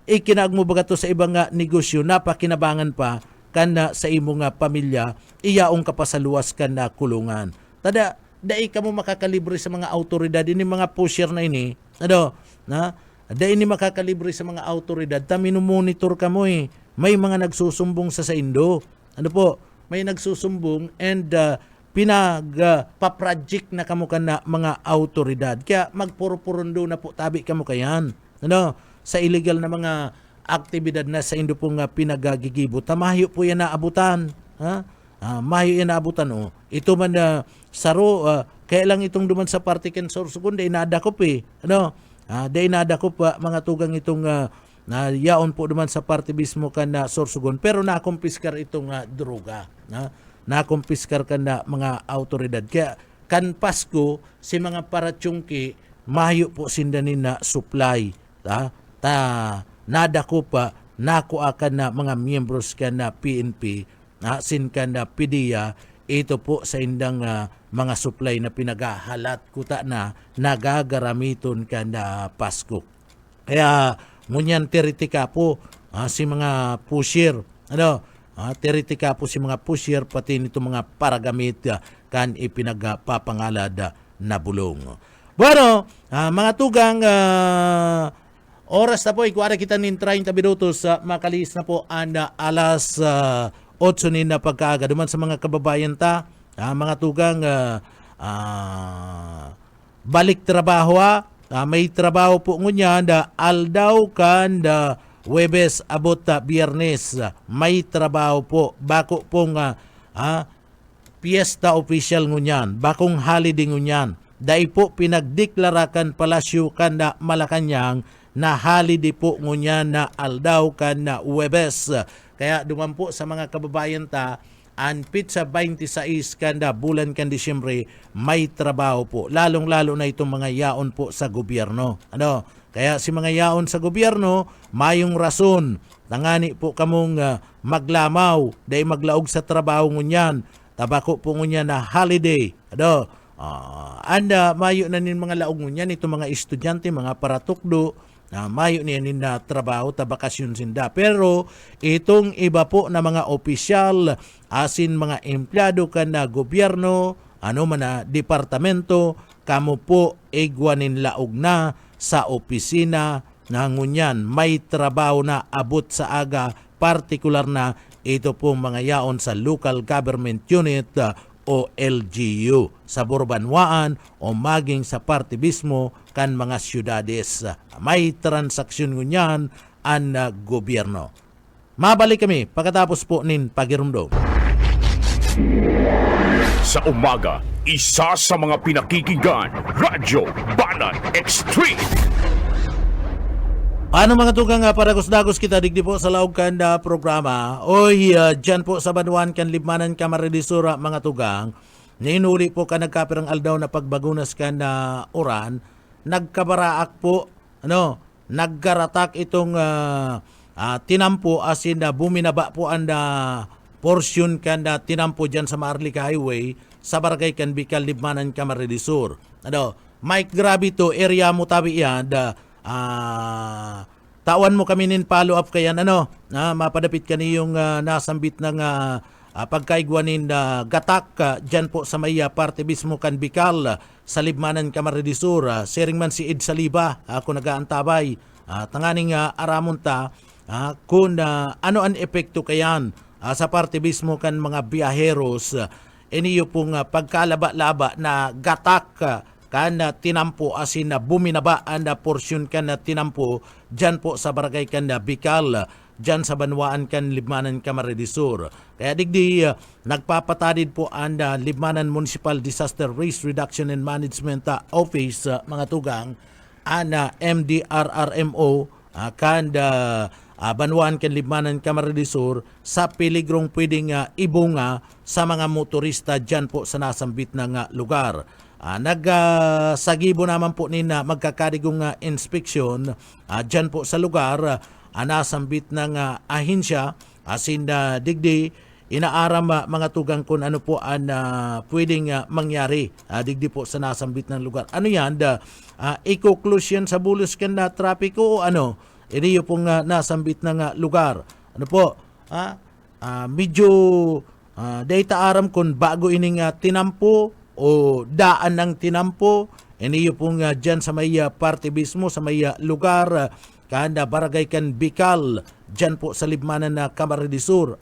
[SPEAKER 3] ikinag mo baga to sa ibang negosyo, napakinabangan pa kana sa imong pamilya, iyaong kapasaluwas ka na kulungan. Tada, dai ka mo makakalibre sa mga autoridad, ini mga pusher na ini, dai ni makakalibre sa mga autoridad, ta minumonitor ka mo may mga nagsusumbong sa indo, may nagsusumbong and pinagpa-project na kamo ka na mga autoridad. Kaya magpuro-purundo na po tabi kamo kayan. Sa illegal na mga aktibidad na sa indo pong pinagagigibot. Mahiyo po yan naabutan. Mahiyo yan naabutan. Ito man saro, kaya lang itong duman sa partiken Sorsogon, day nadakop day nadakop mga tugang itong na yaon po naman sa party mismo ka na Sorsogon, pero nakumpiskar itong droga, nakumpiskar ka na mga autoridad. Kaya kan Pasko si mga paratyungki mahiyo po sindanin na supply, nadako pa nako akan na mga miyembros ka na PNP, sin ka na PDEA, ito po sa indang mga supply na pinagahalat kuta na nagagaramiton ka na Pasko. Kaya ngunyan teritika po si mga pusher, teritika po si mga pusher, pati nito mga paragamit kan ipinagpapangalad na bulong. Bueno, mga tugang, oras na po, ikuwara kita nin 30 minutos, makalis na po ang alas 8 nin na pagkaaga. Duman sa mga kababayan ta, mga tugang, balik trabaho may trabaho po ngunyan aldaw kan Huwebes abot Biyernes, may trabaho po bako pong piyesta official ngunyan, bakong holiday ngunyan. Dai po pinagdeklarakan palasyo kan Malacanang na holiday po ngunyan na aldaw kan Huwebes. Kaya dumampo sa mga kababayan ta, ang pizza 26 kanda bulan kan Disyembre may trabaho po, lalong-lalo na itong mga yaon po sa gobyerno. Kaya si mga yaon sa gobyerno mayong rason, tangani po kamong maglamaw, dahil maglaog sa trabaho ngunyan, tabako po ngunyan na holiday. Anda mayo na nin mga laog ngunyan itong mga estudyante, mga paratukdo, mayo niya na trabaho ta bakasyon sinda. Pero itong iba po na mga opisyal asin mga empleyado kan na gobyerno, ano man na departamento, kamo po igwanin laog na sa opisina na ngunyan may trabaho na abot sa aga, partikular na ito pong mga yaon sa local government unit o LGU sa Borbanwaan o maging sa parte mismo kan mga syudades. May transaksyon ngunyan ang gobyerno. Mabalik kami pagkatapos po nin pagirumdom.
[SPEAKER 2] Sa umaga, isa sa mga pinakikinggan, Radyo Banan Extreme.
[SPEAKER 3] Ano mga tugang paragos-dagos kita digdi po sa laog kan programa. Oy, dyan po sa Banwan kan Libmanan Kamaridisura mga tugang. Ninuli po ka nagkapirang aldaw na pagbagunas kan na oran. Nagkabaraak po, naggaratak itong tinampo asin na buminaba po ang portion kan na tinampo dyan sa Maarlika Highway sa barangay kan Bicol Libmanan Kamaridisur. Mike grabe to, area mo tabi yan, tawan mo kami nin follow up kayan mapadapit ka niyong nasambit ng pagkaigwanin gatak dyan po sa maya parte mismo kan Bicol sa Libmanan Kamaridisur. Sharing man si Ed Saliba ako nagaantabay tanganing aramon ta kung ano ang epekto kayan sa parte mismo kan mga biyaheros iniyo pong pagkalaba-laba na gatak kan tinampo asin na buminaba ang porsyon kan tinampo dyan po sa barangay kan Bicol dyan sa Banwaan kan Libmanan Kamaridisur. Kaya digdi nagpapatadid po ang Libmanan Municipal Disaster Risk Reduction and Management Office mga tugang ang MDRRMO kan Banwaan kan Libmanan Kamaridisur sa peligrong pwedeng ibunga sa mga motorista dyan po sa nasambit ng lugar. Nagsagibo naman po nina magkakadigong inspeksyon dyan po sa lugar nasambit ng ahensya asin digdi inaaram mga tugang kung ano po ang pwedeng mangyari digdi po sa nasambit ng lugar. Ano yan? Iko-close yan sa bulos kan na trapiko o ano? Iniyo pong nasambit ng lugar. Ano po? Medyo data aram kung bago ining tinampo o daan ng tinampo, iniyo pong dyan sa may parte mismo, sa may lugar, kanda barangay kan Bicol, dyan po sa Libmanan na Kamaridisur.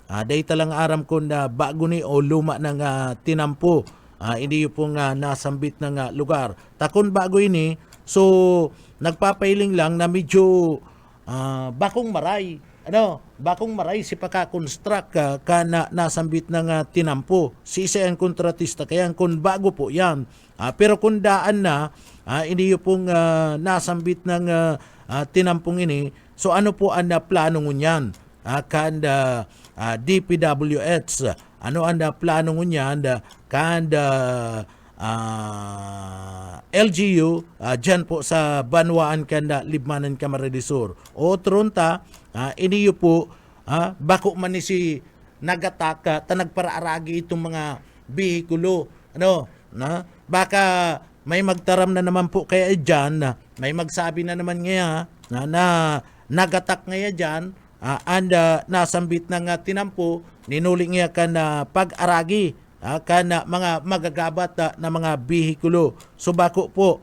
[SPEAKER 3] Data lang aram kung bago ni o luma ng tinampo, iniyo pong nasambit ng lugar. Takon bago ini, so nagpapailing lang na medyo bakong maray. Bakong maray si paka-construct ka na nasambit ng tinampo. Si isa ang kontratista, kaya kung bago po yan. Pero kung daan na, iniyo pong nasambit ng tinampong ini, so ano po ang plano ngunyan? Kanda DPWH, ano ang plano ngunyan? Kanda LGU, dyan po sa Banwaan kanda Libmanan Kamaridisur. O tronta, iniyo po, bako man ni si nagataka, tanagparaaragi itong mga bihikulo. Baka may magtaram na naman po kaya dyan, may magsabi na naman ngayon na nagatak ngayon dyan, nasambit ng tinampo, ninuling niya ka na pag-aragi, kana mga magagabat na mga bihikulo. So bako po,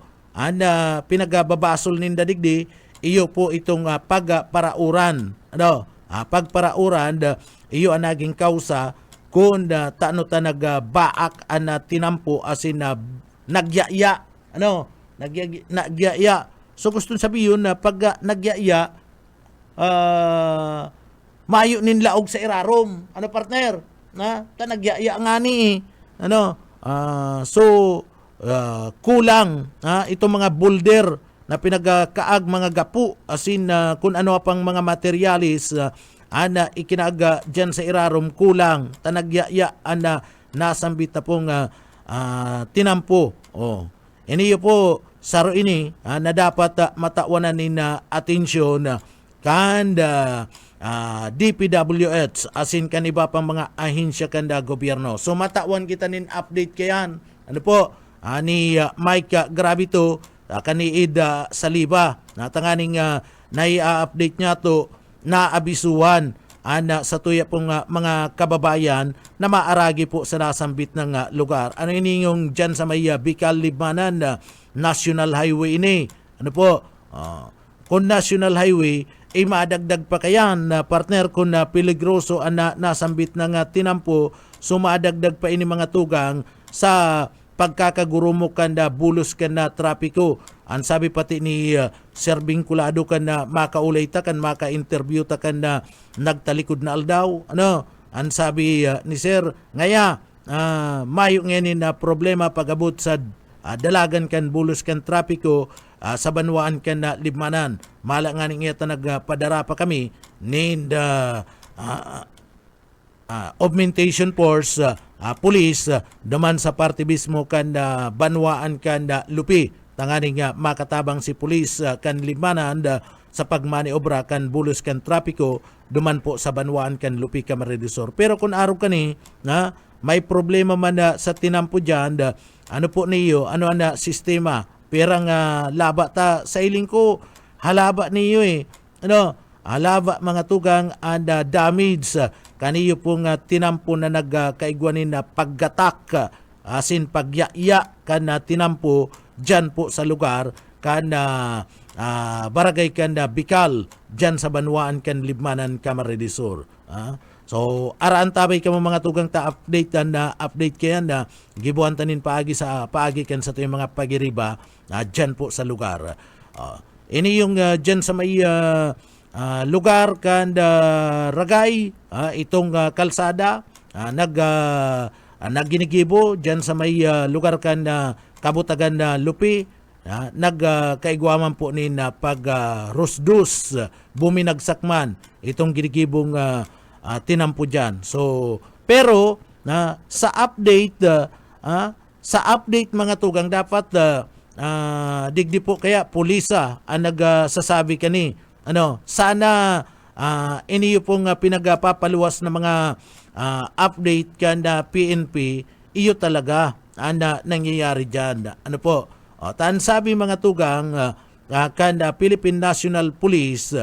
[SPEAKER 3] pinagababasol ninda digdi, iyo po itong pagparauran. Pagparauran, iyo ang naging kausa kung taano ta nagbaak ang tinampo asin na nagyaya. Nagyaya. So gusto sabihin na pag nagyaya, mayo nin laog sa irarom. Partner? Nagyaya nga ni. Kulang itong mga boulder na pinagkaag mga gapu asin kung ano pang mga materialis ana ikinaga dyan sa irarom kulang tanagyaya ana nasambit na pong tinampo. Iniyo po saro ini na dapat matawanan ni atensyon kanda DPWH asin kaniba pang mga ahensya kanda gobyerno. So matawan kita nin update kayan. Ano po? Ni Mike Gravito kaniid Saliba na tanganing nai-update niya to na abisuhan sa tuya pong mga kababayan na maaragi po sa nasambit ng lugar. Ano inyong dyan sa may Bicol Libmanan National Highway ini? Ano po? Kung National Highway, madagdag pa kayan na partner kung peligroso nasambit ng tinampo, sumadagdag pa ini mga tugang sa pagkakagurumok kan bulos kan na trapiko. Ang sabi pati ni Sir Vinculado kan na makaulay ta kan maka-interview ta kan na nagtalikod na aldaw. Ano? Ang sabi ni Sir, ngaya mayo ngayon na problema pagabot sa dalagan kan bulos kan trapiko sa banwaan kan na Libmanan. Mala nga ning ita nagpadara pa kami ni augmentation force police duman sa parte mismo kan banwaan kan Lupi. Tanganing makatabang si pulis kan Libmanan sa pagmaniobra kan bulos kan trapiko duman po sa banwaan kan Lupi Camarines Sur. Pero kung araw kani na may problema man sa tinampo dyan, ano po niyo, ano ang sistema, perang laba ta sa iling ko, halaba niyo ano, halaba mga tugang and damage kaniyo pong tinampo na nagkaigwanin na paggatak asin pagyaya kan tinampo dyan po sa lugar kan barangay kan Bicol dyan sa banwaan kan Libmanan Camarines Sur. So araan tabay ka mga tugang ta update na update kayan na gibuhan tanin paagi kan sa tuyong mga pagiriba dyan po sa lugar. Ini yung dyan sa may lugar kan Ragay, itong kalsada nagginigibo dyan sa may lugar kan Kabutagan na Lupi, nagkaigwaman po ni na pag rusdus buminagsakman itong ginigibong tinampo dyan. So, pero sa update mga tugang dapat digdi po kaya pulisa ang nagsasabi kani sana iniyo pong pinagpapaluwas na mga update kan PNP iyo talaga nangyayari dyan. Ano po? Tan sabi mga tugang kan Philippine National Police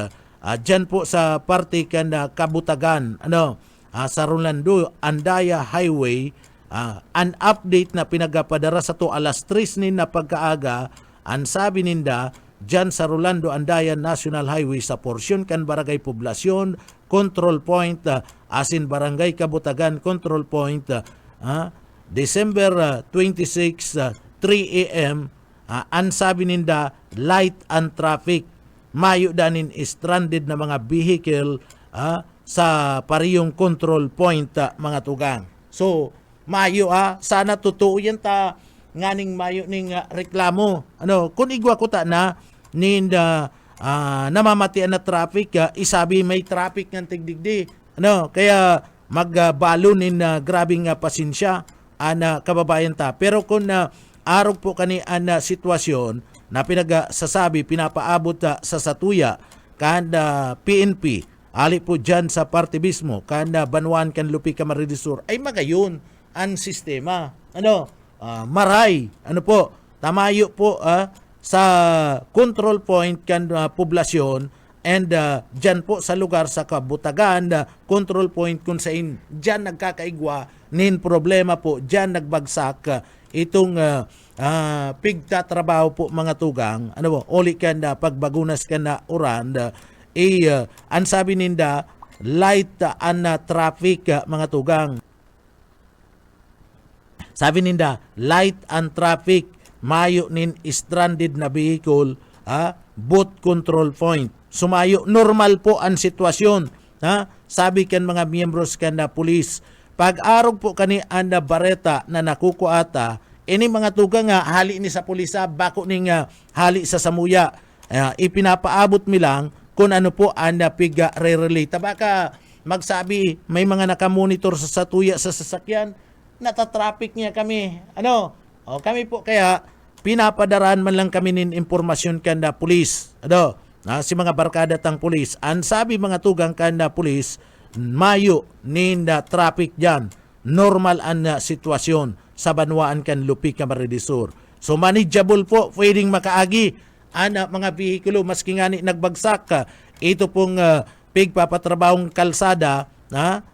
[SPEAKER 3] dyan po sa parte kan Kabutagan sa Rolando Andaya Highway an update na pinagapadara sa to alas 3 nin na pagkaaga ang sabi ninda dyan sa Rolando Andaya National Highway sa porsyon kan Barangay Poblasyon Control Point asin Barangay Kabutagan Control Point December 26, 3 a.m. Ang sabi ninda, light and traffic. Mayo danin stranded na mga vehicle sa pariyong control point mga tugang. So, mayo sana totoo yan ta nganing mayo ning reklamo. Kung igwa ko ta na ninda namamatian na traffic, isabi may traffic ng tigdigdi. Kaya magbalo nin grabing pasensya kababayan ta. Pero kung araw po kani ang sitwasyon na pinagsasabi, pinapaabot sa satuya kan PNP, ali po dyan sa parte mismo, kan Banwaan kan Lupi Camarines Sur, ay magayon ang sistema. Maray, tamayo po sa control point kan poblasyon and dyan po sa lugar sa Kabutagan, control point kung saan dyan nagkakaigwa nin problema po, dyan nagbagsak itong pigtatrabaho po mga tugang, uli ka na pagbagunas ka na uran, ang sabi ninda, light and traffic mga tugang. Sabi ninda, light and traffic, mayo nin stranded na vehicle, both control point. Sumayo, normal po ang sitwasyon. Sabi kan mga miyembros kan na pulis, pag-arog po kani anda bareta na nakukuata, ini mga tugang hali ni sa pulisa, bako ning hali sa samuya. Ipinapaabot mi lang kung ano po anda piga re-relate. Baka magsabi, may mga nakamonitor sa satuya sa sasakyan, natatraffic niya kami. Kami po kaya pinapadaraan man lang kami nin impormasyon kan na pulis. Si mga barkada tang pulis. Ang sabi mga tugang kan na pulis, mayo ninda traffic dyan. Normal ang sitwasyon sa Banwaan kan Lupi Camarines Sur. So manageable po, pwedeng makaagi ana mga bihikulo maski nga ni nagbagsak. Ito pong pigpapatrabahong kalsada,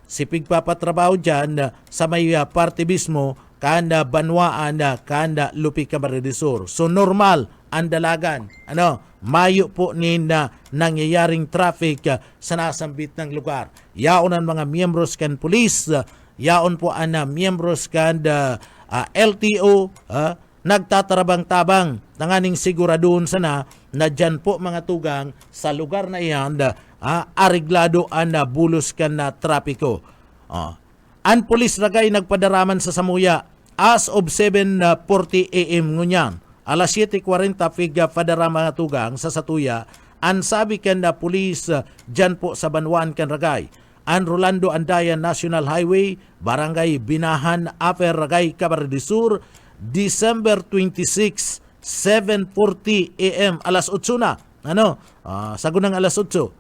[SPEAKER 3] si pigpapatrabaho dyan sa may parte mismo kanda Banwaan kanda Lupi Camarines Sur. So normal ang dalagan. Mayo po na nangyayaring traffic sa nasambit ng lugar. Yaon ang mga miyembros kan pulis, yaon po ang miyembros kan LTO, nagtatarabang-tabang nanganing siguradoon sana na dyan po mga tugang sa lugar na iyan ariglado ang bulos kan na trapiko. Ang pulis ragay nagpadaraman sa Samuya as of 7:40 AM ngunyan. Alas 7:40 figa padarama nga tugang sa Satuya. Ang sabi kan na pulis dyan po sa Banwaan kan ragay. Ang Rolando Andayan National Highway, Barangay Binahan, Upper Ragay, Camarines Sur, December 26, 7:40 AM, alas 8 na. Sagunang alas 8.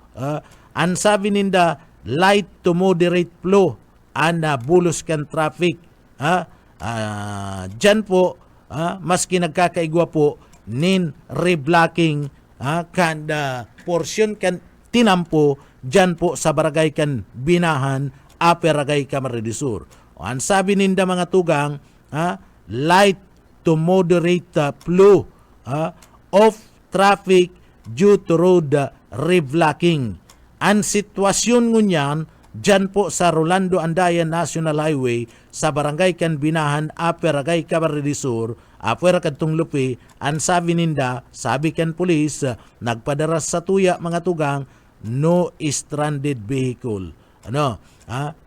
[SPEAKER 3] Ang sabi ninda, light to moderate flow, bulos kan traffic. Dyan po, maski nagkakaigwa po, nin reblocking, portion kan tinampo, dyan po sa barangay kan Binahan, Upper Ragay, Camarines Sur. Ang sabi ninda mga tugang, light to moderate flow of traffic due to road reblocking. Ang sitwasyon ngunyan dyan po sa Rolando Andayan National Highway sa barangay kan Binahan, Upper Ragay, Camarines Sur, apuera kadtong Lupi, ang sabi ninda, sabi kan pulis, nagpadaras sa tuya mga tugang, no stranded vehicle.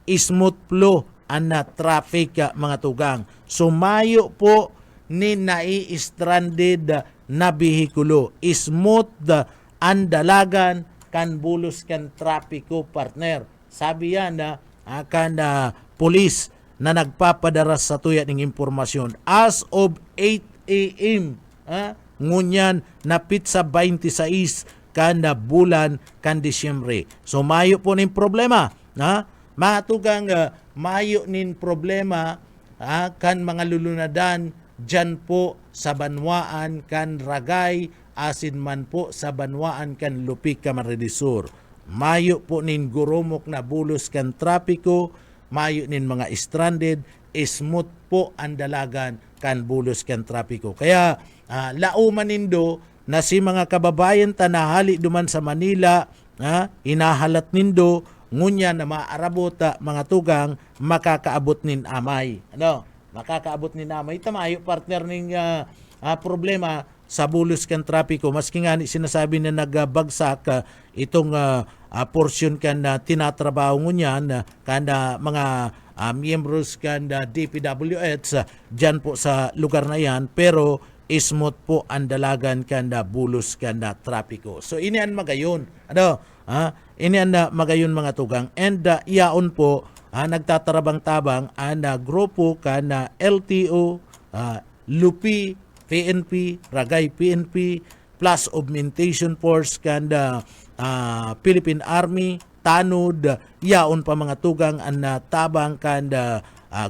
[SPEAKER 3] Smooth flow ang traffic mga tugang. Sumayo po ni nai-stranded na bihikulo. Smooth ang dalagan kan bulos kan trapiko partner. Sabi yan kan pulis na nagpapadaras sa tuya ng impormasyon. As of 8 AM, ngunyan na pizza 26 kan bulan kan Disyembre. So mayo po ning problema. Mga tugang mayo nin problema kan mga lulunadan dyan po sa Banwaan kan Ragay, asin man po sa Banwaan kan Lupi, Camarines Sur. Mayo po nin gurumok na bulos kan trapiko, mayo nin mga stranded, smooth po ang dalagan kan bulos kan trapiko. Kaya lauman nindo na si mga kababayan tanahali duman sa Manila, inahalat nindo, ngunya na maarabot mga tugang, makakaabot nin amay. Makakaabot nin amay. Tamayo partner ning problema sa bulos kan trapiko. Maski nga sinasabi na nagbagsak itong portion kan tinatrabaho ngunyan kan mga miyembros kan DPWH dyan po sa lugar na yan, pero smooth po ang dalagan kan bulos kan trapiko. So ini ang magayon. Ini ang magayon mga tugang. And yaon po nagtatarabang-tabang ang grupo kan LTO, Lupi, PNP, Ragay PNP, plus Augmentation Force kan Philippine Army, Tanod, yaon pa mga tugang ang tabang kan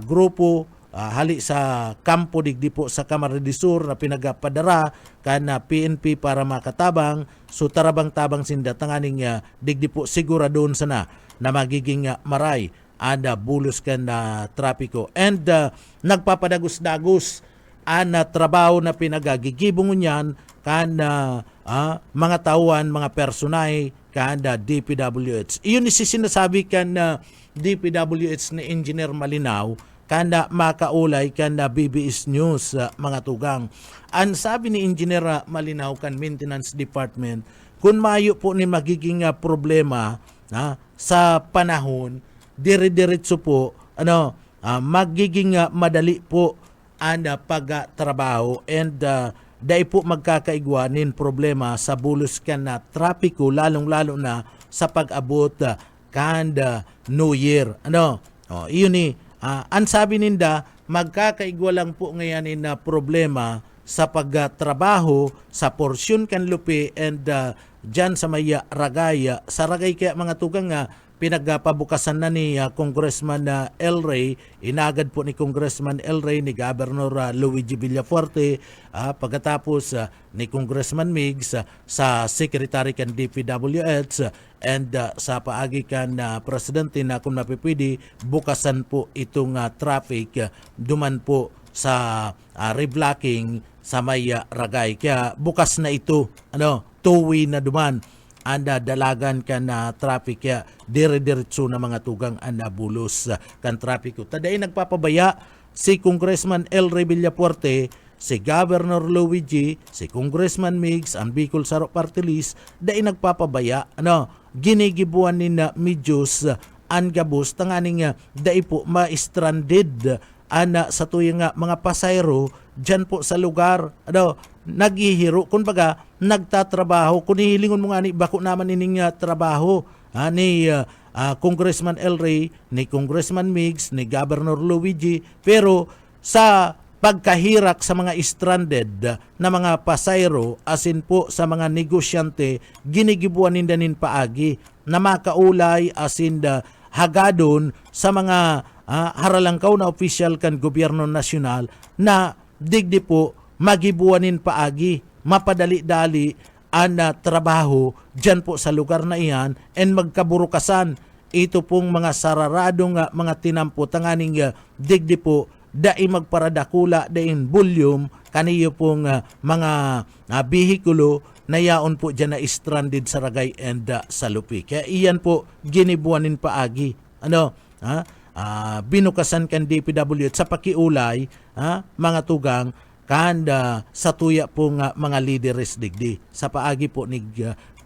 [SPEAKER 3] grupo hali sa kampo digdi po sa Camarines Sur na pinagapadara kan PNP para makatabang. So tarabang-tabang sinda tanganing digdi po siguradon sana na magiging maray ada bulos kan trapiko. And nagpapadagos-dagos ang trabaho na pinagagigibong niyan kan mga tauhan, mga personay kan DPWH. Iyon sinasabi kan DPWH ni Engineer Malinaw kanda makaulay kanda BBS News mga tugang. Ang sabi ni Engineer Malinaw kan Maintenance Department, kung mayo po ni magiging problema sa panahon, dire-diretso po magiging madali po ang pagtrabaho and dahil po magkakaigwanin problema sa bulos kan na trapiko, lalong-lalo na sa pag-abot kan New Year. Iyon ni ang sabi ninda, magkakaigwa lang po ngayon na problema sa pagtrabaho sa porsyon kan Lupi and dyan sa may Ragay. Sa Ragay kaya mga tugang pinagpabukasan na ni Congressman El Rey, inagad po ni Congressman El Rey ni Governor Luigi Villafuerte, pagkatapos ni Congressman Migs sa Secretary kan DPWH and sa paagi kan Presidente na kung mapipwede, bukasan po itong traffic duman po sa reblocking sa may Ragay. Kaya bukas na ito, two-way na duman anda dalagan kan traffic ya dire-diretso na mga tugang anda bulos kan traffic ko. Taday nagpapabaya si Congressman El Rey Villafuerte, si Governor Luigi, si Congressman Migs, ang Bicol Saro Party List, day nagpapabaya ginigibuan ni na medyos ang gabos tanganing day po ma-stranded sa tuyang mga pasayro dyan po sa lugar, naghihiro, kumbaga nagtatrabaho, kung hihilingon mo nga ni bako naman ining trabaho ni Congressman El Rey, ni Congressman Migs, ni Governor Luigi, pero sa pagkahirak sa mga stranded na mga pasayro, asin po sa mga negosyante, ginigibuan nindanin paagi na makaulay asin hagadon sa mga haralangkaw na official kan gobyerno nasyonal na digdi po magibuanin paagi, mapadali-dali ang trabaho dyan po sa lugar na iyan and magkaburukasan. Ito pong mga sararadong mga tinampo tanganing digdi po dai magparadakula dain volume kaniyo pong mga bihikulo na yaon po dyan na stranded sa Ragay and sa Lupi. Kaya iyan po ginibuanin paagi. Binukasan kan DPWH sa pakiulay mga tugang kanda sa tuya pong mga leaders digdi sa paagi po ni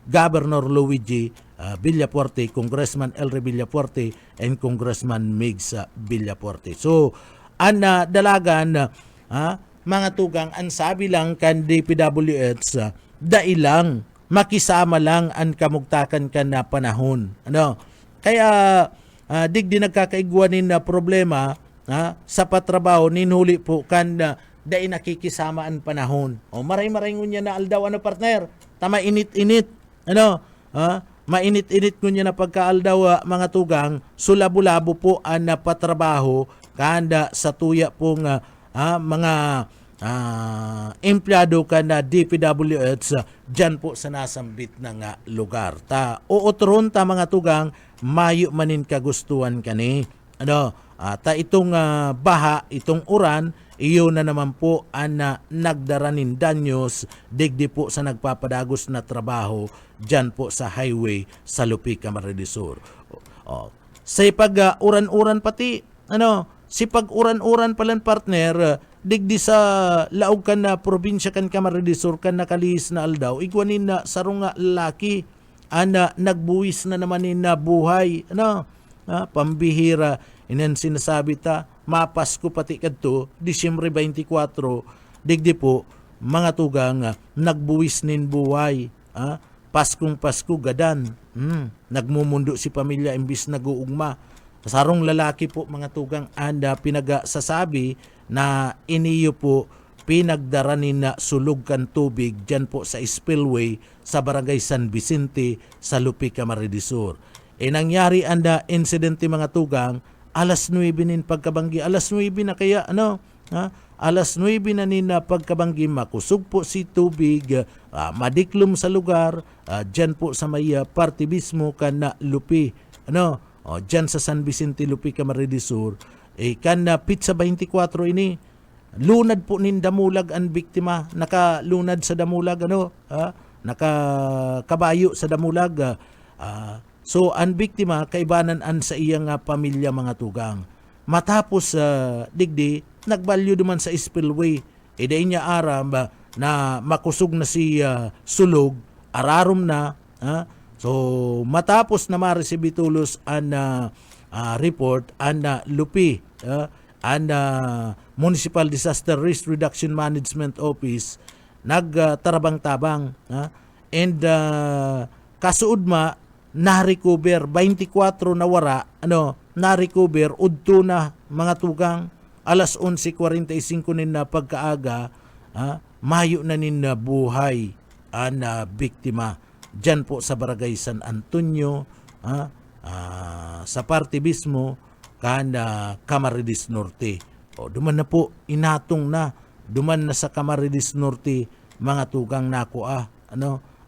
[SPEAKER 3] Governor Luigi Villafuerte, Congressman El Rey Villafuerte and Congressman Migs Villafuerte. So dalagan mga tugang ang sabi lang kan DPWH dailang makisama lang ang kamugtakan kan na panahon. Kaya digdi nagkakaigwanin na problema sa patrabaho ninhuli po kan dai nakikisama ang panahon. Maray-maray ngunya na aldaw partner. Tama init-init. Mainit-init ngunya na pagkaaldaw mga tugang sulabo-labo po ang patrabaho kanda sa tuya pong mga empleyado kan DPWH dyan po sa nasambit ng lugar. Uutron ta mga tugang mayo manin kagustuhan kani. Itong baha, itong uran, iyo na naman po ang nagdaranin danyos digdi po sa nagpapadagos na trabaho dyan po sa highway sa Lupi, Camarines Sur. Sa pag uran-uran pati, si pag uran-uran palan partner, digdi sa laog kan na probinsya kan Camarines Sur kan nakalihis na aldaw, igwanin na sarong lalaki nagbuwis na naman na buhay. Pambihira, inan sinasabi ta, mapasko pati kadto, Disyembre 24, digdi po, mga tugang, nagbuwis nin buhay. Paskong Pasko gadan. Nagmumundo si pamilya imbis naguugma. Sarong lalaki po, mga tugang, pinagasasabi na iniyo po pinagdaranin na sulog kan tubig dyan po sa spillway sa Barangay San Vicente sa Lupi, Camarines Sur. Nangyari insidente mga tugang, alas 9 nin pagkabanggi, alas 9 na kaya alas 9 na nin pagkabanggi, makusog po si tubig, madiklom sa lugar, dyan po sa may party mismo kan na Lupi, dyan sa San Vicente, Lupi, Camarines Sur, kan na Pizza 24 ini, lunad po nin damulag ang biktima, nakalunad sa damulag, nakakabayo sa damulag, so ang biktima kaibanan sa iyang pamilya mga tugang. Matapos digdi nagbalyo duman sa spillway. Iday niya aram na makusog na si sulog, ararom na. So matapos na ma-receive tulos ang report ang Lupi, ang Municipal Disaster Risk Reduction Management Office nagtarabang-tabang and kasuod na-recover 24 na wara, na-recover udto na mga tugang alas 11:45 nin na pagkaaga, mayo na nin na buhay ang biktima dyan po sa Barangay San Antonio, sa party mismo kanda Camarines Norte. O duman na po inatong na duman na sa Camarines Norte mga tugang nako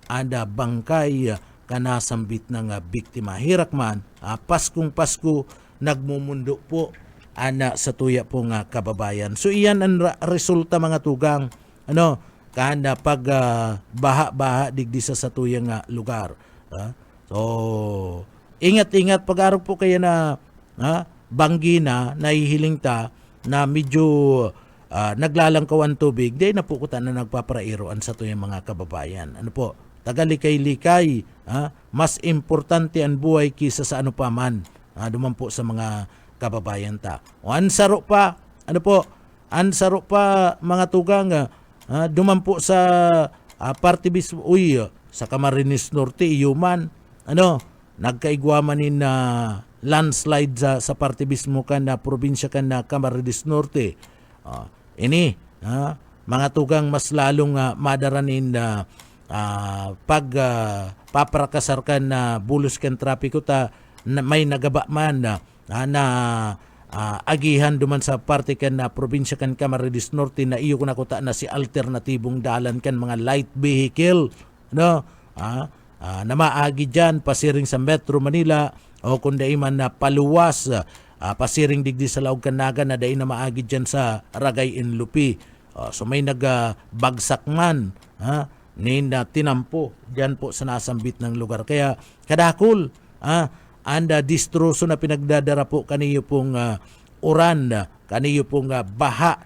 [SPEAKER 3] anda bangkay kanasambit ng biktima. Hirak man Paskong Pasko nagmumundo po sa tuya pong kababayan. So iyan ang resulta mga tugang kanda pag baha-baha digdi sa tuyang lugar. So ingat-ingat pag-araw po kayo na banggi na nahihiling ta na medyo naglalangkawan tubig, di na po kuta na nagpaparairoan sa tuyang mga kababayan. Tagalikay-likay, mas importante ang buhay kisa sa ano pa man. Duman po sa mga kababayan ta. O ansaro pa, ansaro pa mga tugang, duman po sa party mismo, sa Camarines Norte, Iyuman, nagkaigwaman in landslide sa party mismo kan na probinsya kan na Camarines Norte. Mga tugang mas lalong madaranin na paprakasar kan na bulos kan trapiko ta na may nagaba man na agihan duman sa parte kan na probinsya kan Camarines Norte na iyo ko nakuta na si alternatibong dalan kan mga light vehicle na maagi dyan pasiring sa Metro Manila o kung dai man na paluwas pasiring digdi sa Laog Kanaga na dai na maagi dyan sa Ragay Inlupi. So may nagbagsak man na tinampo dyan po sa nasambit ng lugar. Kaya kadakol anda distroso na pinagdadara po kaniyo pong uran, kaniyo pong baha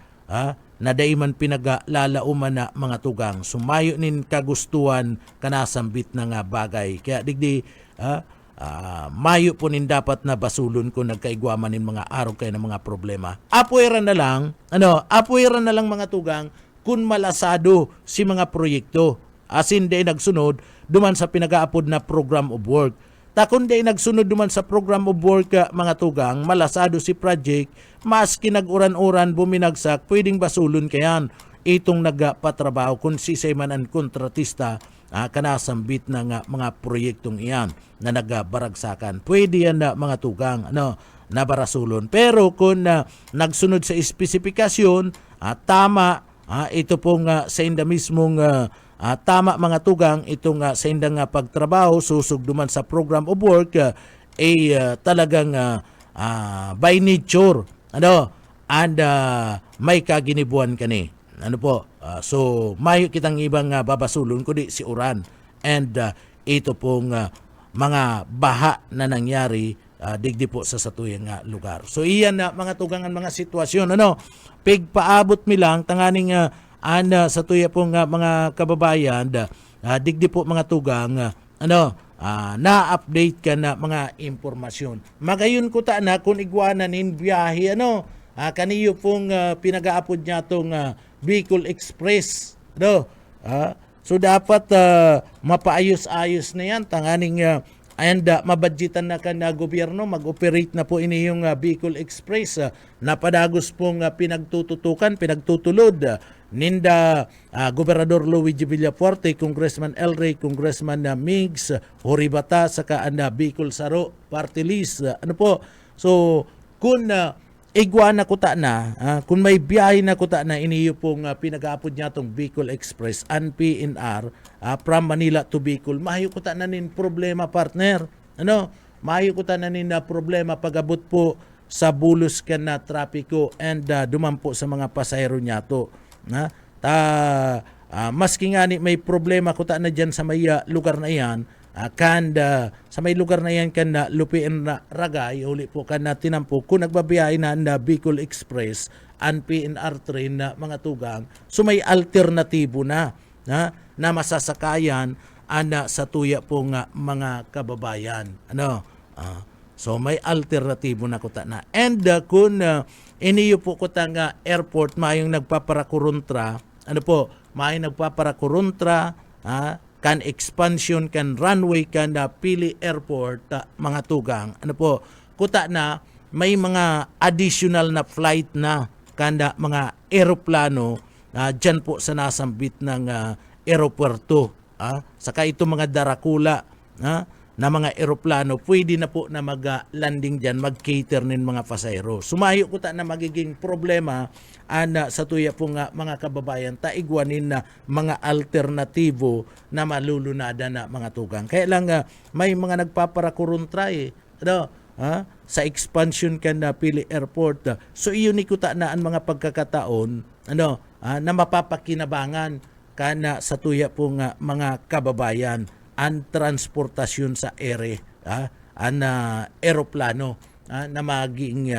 [SPEAKER 3] na daiman pinaglalauman na mga tugang. Sumayo nin kagustuhan kanasambit ng bagay. Kaya digdi mayo po nin dapat na basulon kung nagkaigwaman nin mga araw kayo ng mga problema. Apuera na lang mga tugang kung malasado si mga proyekto. Asin day nagsunod duman sa pinag-aapod na program of work. Takon day nagsunod duman sa program of work mga tugang, malasado si project, maski nag-uran-uran buminagsak, pwedeng basulon kayan itong nagpatrabaho kung sisay man ang kontratista kanasambit ng mga proyektong iyan na nagbaragsakan. Pwede yan mga tugang na barasulon. Pero kung nagsunod sa espesifikasyon, tama ito pong sa inda mismong tama mga tugang itong sa indang pagtrabaho susug duman sa program of work talagang by nature and may kaginibuan kani so mayo kitang ibang babasulon kundi si uran and ito pong mga baha na nangyari digdi po sa satuyang lugar. So iyan mga tugang ang mga sitwasyon pigpaabot mi lang tanganing sa tuya pong mga kababayan digdi po mga tugang na-update ka na mga impormasyon. Magayon ko ta na kung igwanan in biyahe kaniyo pong pinag-aapod niya tong Bicol Express so dapat mapaayos-ayos na yan tanganing and mabadgetan na kan gobyerno mag-operate na po ini yung Bicol Express napadagos pong pinagtutulod ninda Gobernador Luigi Villafuerte, Congressman El Rey, Congressman Migs, Horibata saka Bicol Saro Party List. So kung igwana ko ta na kung may biyahe na ko ta na iniyo pong pinag-aapod niya tong Bicol Express and PNR from Manila to Bicol, mahayo ko ta na nin problema partner. Mahayo ko ta na nin problema pagabot po sa bulos kan na trapiko and dumampo sa mga pasahero niya to. Maski nga ni may problema ko ta na dyan sa may lugar na iyan sa may lugar na yan kan na lupiin na Ragay uli po kan na tinampo kung nagbabiyahe na Bicol Express and PNR train na mga tugang so may alternatibo na masasakayan sa tuya po mga kababayan so may alternatibo na kuta na and kung iniyo po kuta nga airport mayong nagpaparakuruntra mayong nagpaparakuruntra kan expansion kan runway kan Pili Airport mga tugang kuta na may mga additional na flight na kanda mga eroplano dyan po sa nasambit ng aeropuerto saka ito mga darakula na mga eroplano, pwede na po na mag-landing dyan, mag-cater nin mga pasahero. Sumayo ko ta na magiging problema sa tuya po nga mga kababayan, taigwanin na mga alternatibo na malulunada na mga tugang. Kaya lang may mga nagpaparakuruntra sa expansion kan na Pili Airport. So iyon ni kuta na ang mga pagkakataon na mapapakinabangan kana sa tuya po nga mga kababayan ang transportasyon sa ere, ang eroplano na maging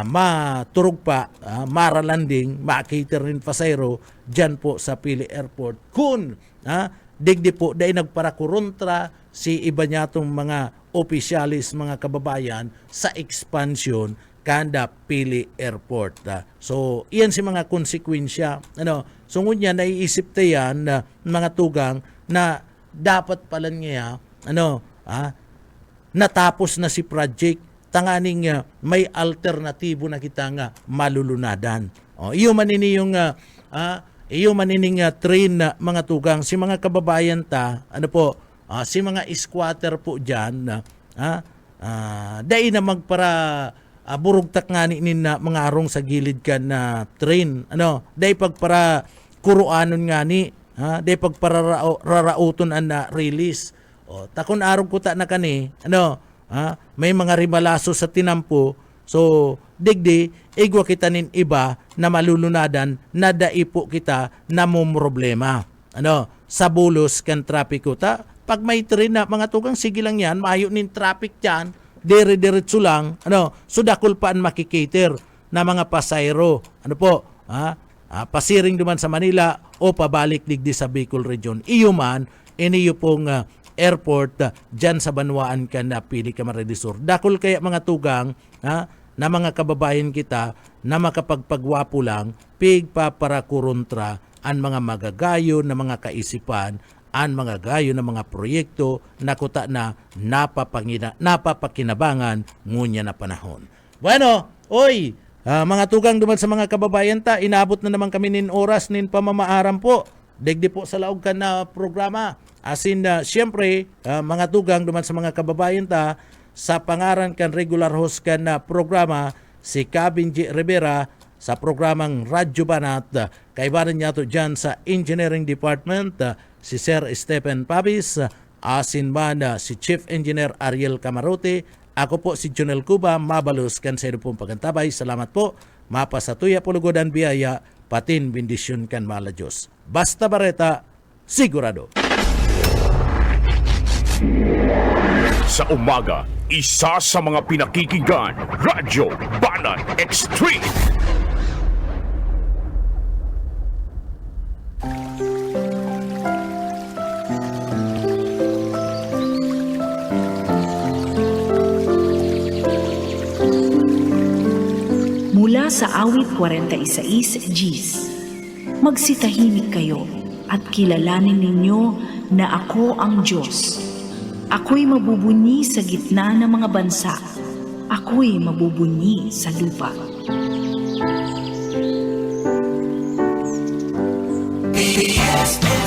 [SPEAKER 3] maturog pa, maralanding, makater rin pasayro dyan po sa Pili Airport. Kung digdi po, dahil nagparakuruntra si iba niya itong mga opisyalis, mga kababayan sa expansion kanda Pili Airport. So, iyan si mga konsekwensya. So, ngunya, naiisip tayo mga tugang na dapat pala niya natapos na si project, tanganing may alternatibo na kita nga malulunadan. Iyo manini yung train na mga tugang si mga kababayan ta si mga squatter po diyan dai na magpara burugtak nga ni na mga arong sa gilid kan na train dai pagpara kuruanon nga ni day pagpararauton an na release. Takon araw ko ta na kani, may mga rimalaso sa tinampo. So, digdi, igwa kita nin iba na malulunadan na daipo kita na problema. Sa bulos kan trapiko ta. Pag may train na mga tugang, sige lang yan, maayo nin traffic dyan, dire-diretso lang, so dakol paan makikater na mga pasayro. Pasiring duman sa Manila o pabalik digdi sa Bicol Region. Iyo man, iniyo pong airport dyan sa Banwaan ka na Pili Camarines Sur. Dakol kaya mga tugang na mga kababayan kita na makapagpagwapo lang, pigpaparakuruntra ang mga magagayo na mga kaisipan, ang mga gayo na mga proyekto na kuta na napapakinabangan ngunya na panahon. Bueno, mga tugang duman sa mga kababayan ta, inabot na naman kami nin oras nin pamamaaram po. Digdi po sa laog ka na programa. Siyempre, mga tugang duman sa mga kababayan ta, sa pangaran kan regular host kan na programa, si Cabin G. Rivera, sa programang Radyo Banat, kaibanan niya to dyan sa Engineering Department, si Sir Stephen Pabis, si Chief Engineer Ariel Camarote. Ako po si Jonel Cuba, mabalos kan sa pong pagantabay. Salamat po. Mapasatuya po lugodan biyaya, patin bendisyon kan mala Diyos. Basta bareta, sigurado.
[SPEAKER 2] Sa umaga, isa sa mga pinakikinggan, Radyo Banat Extreme.
[SPEAKER 1] Mula sa awit 46 Gs, magsitahimik kayo at kilalanin ninyo na ako ang Diyos. Ako'y mabubunyi sa gitna ng mga bansa. Ako'y mabubunyi sa lupa.
[SPEAKER 5] PSN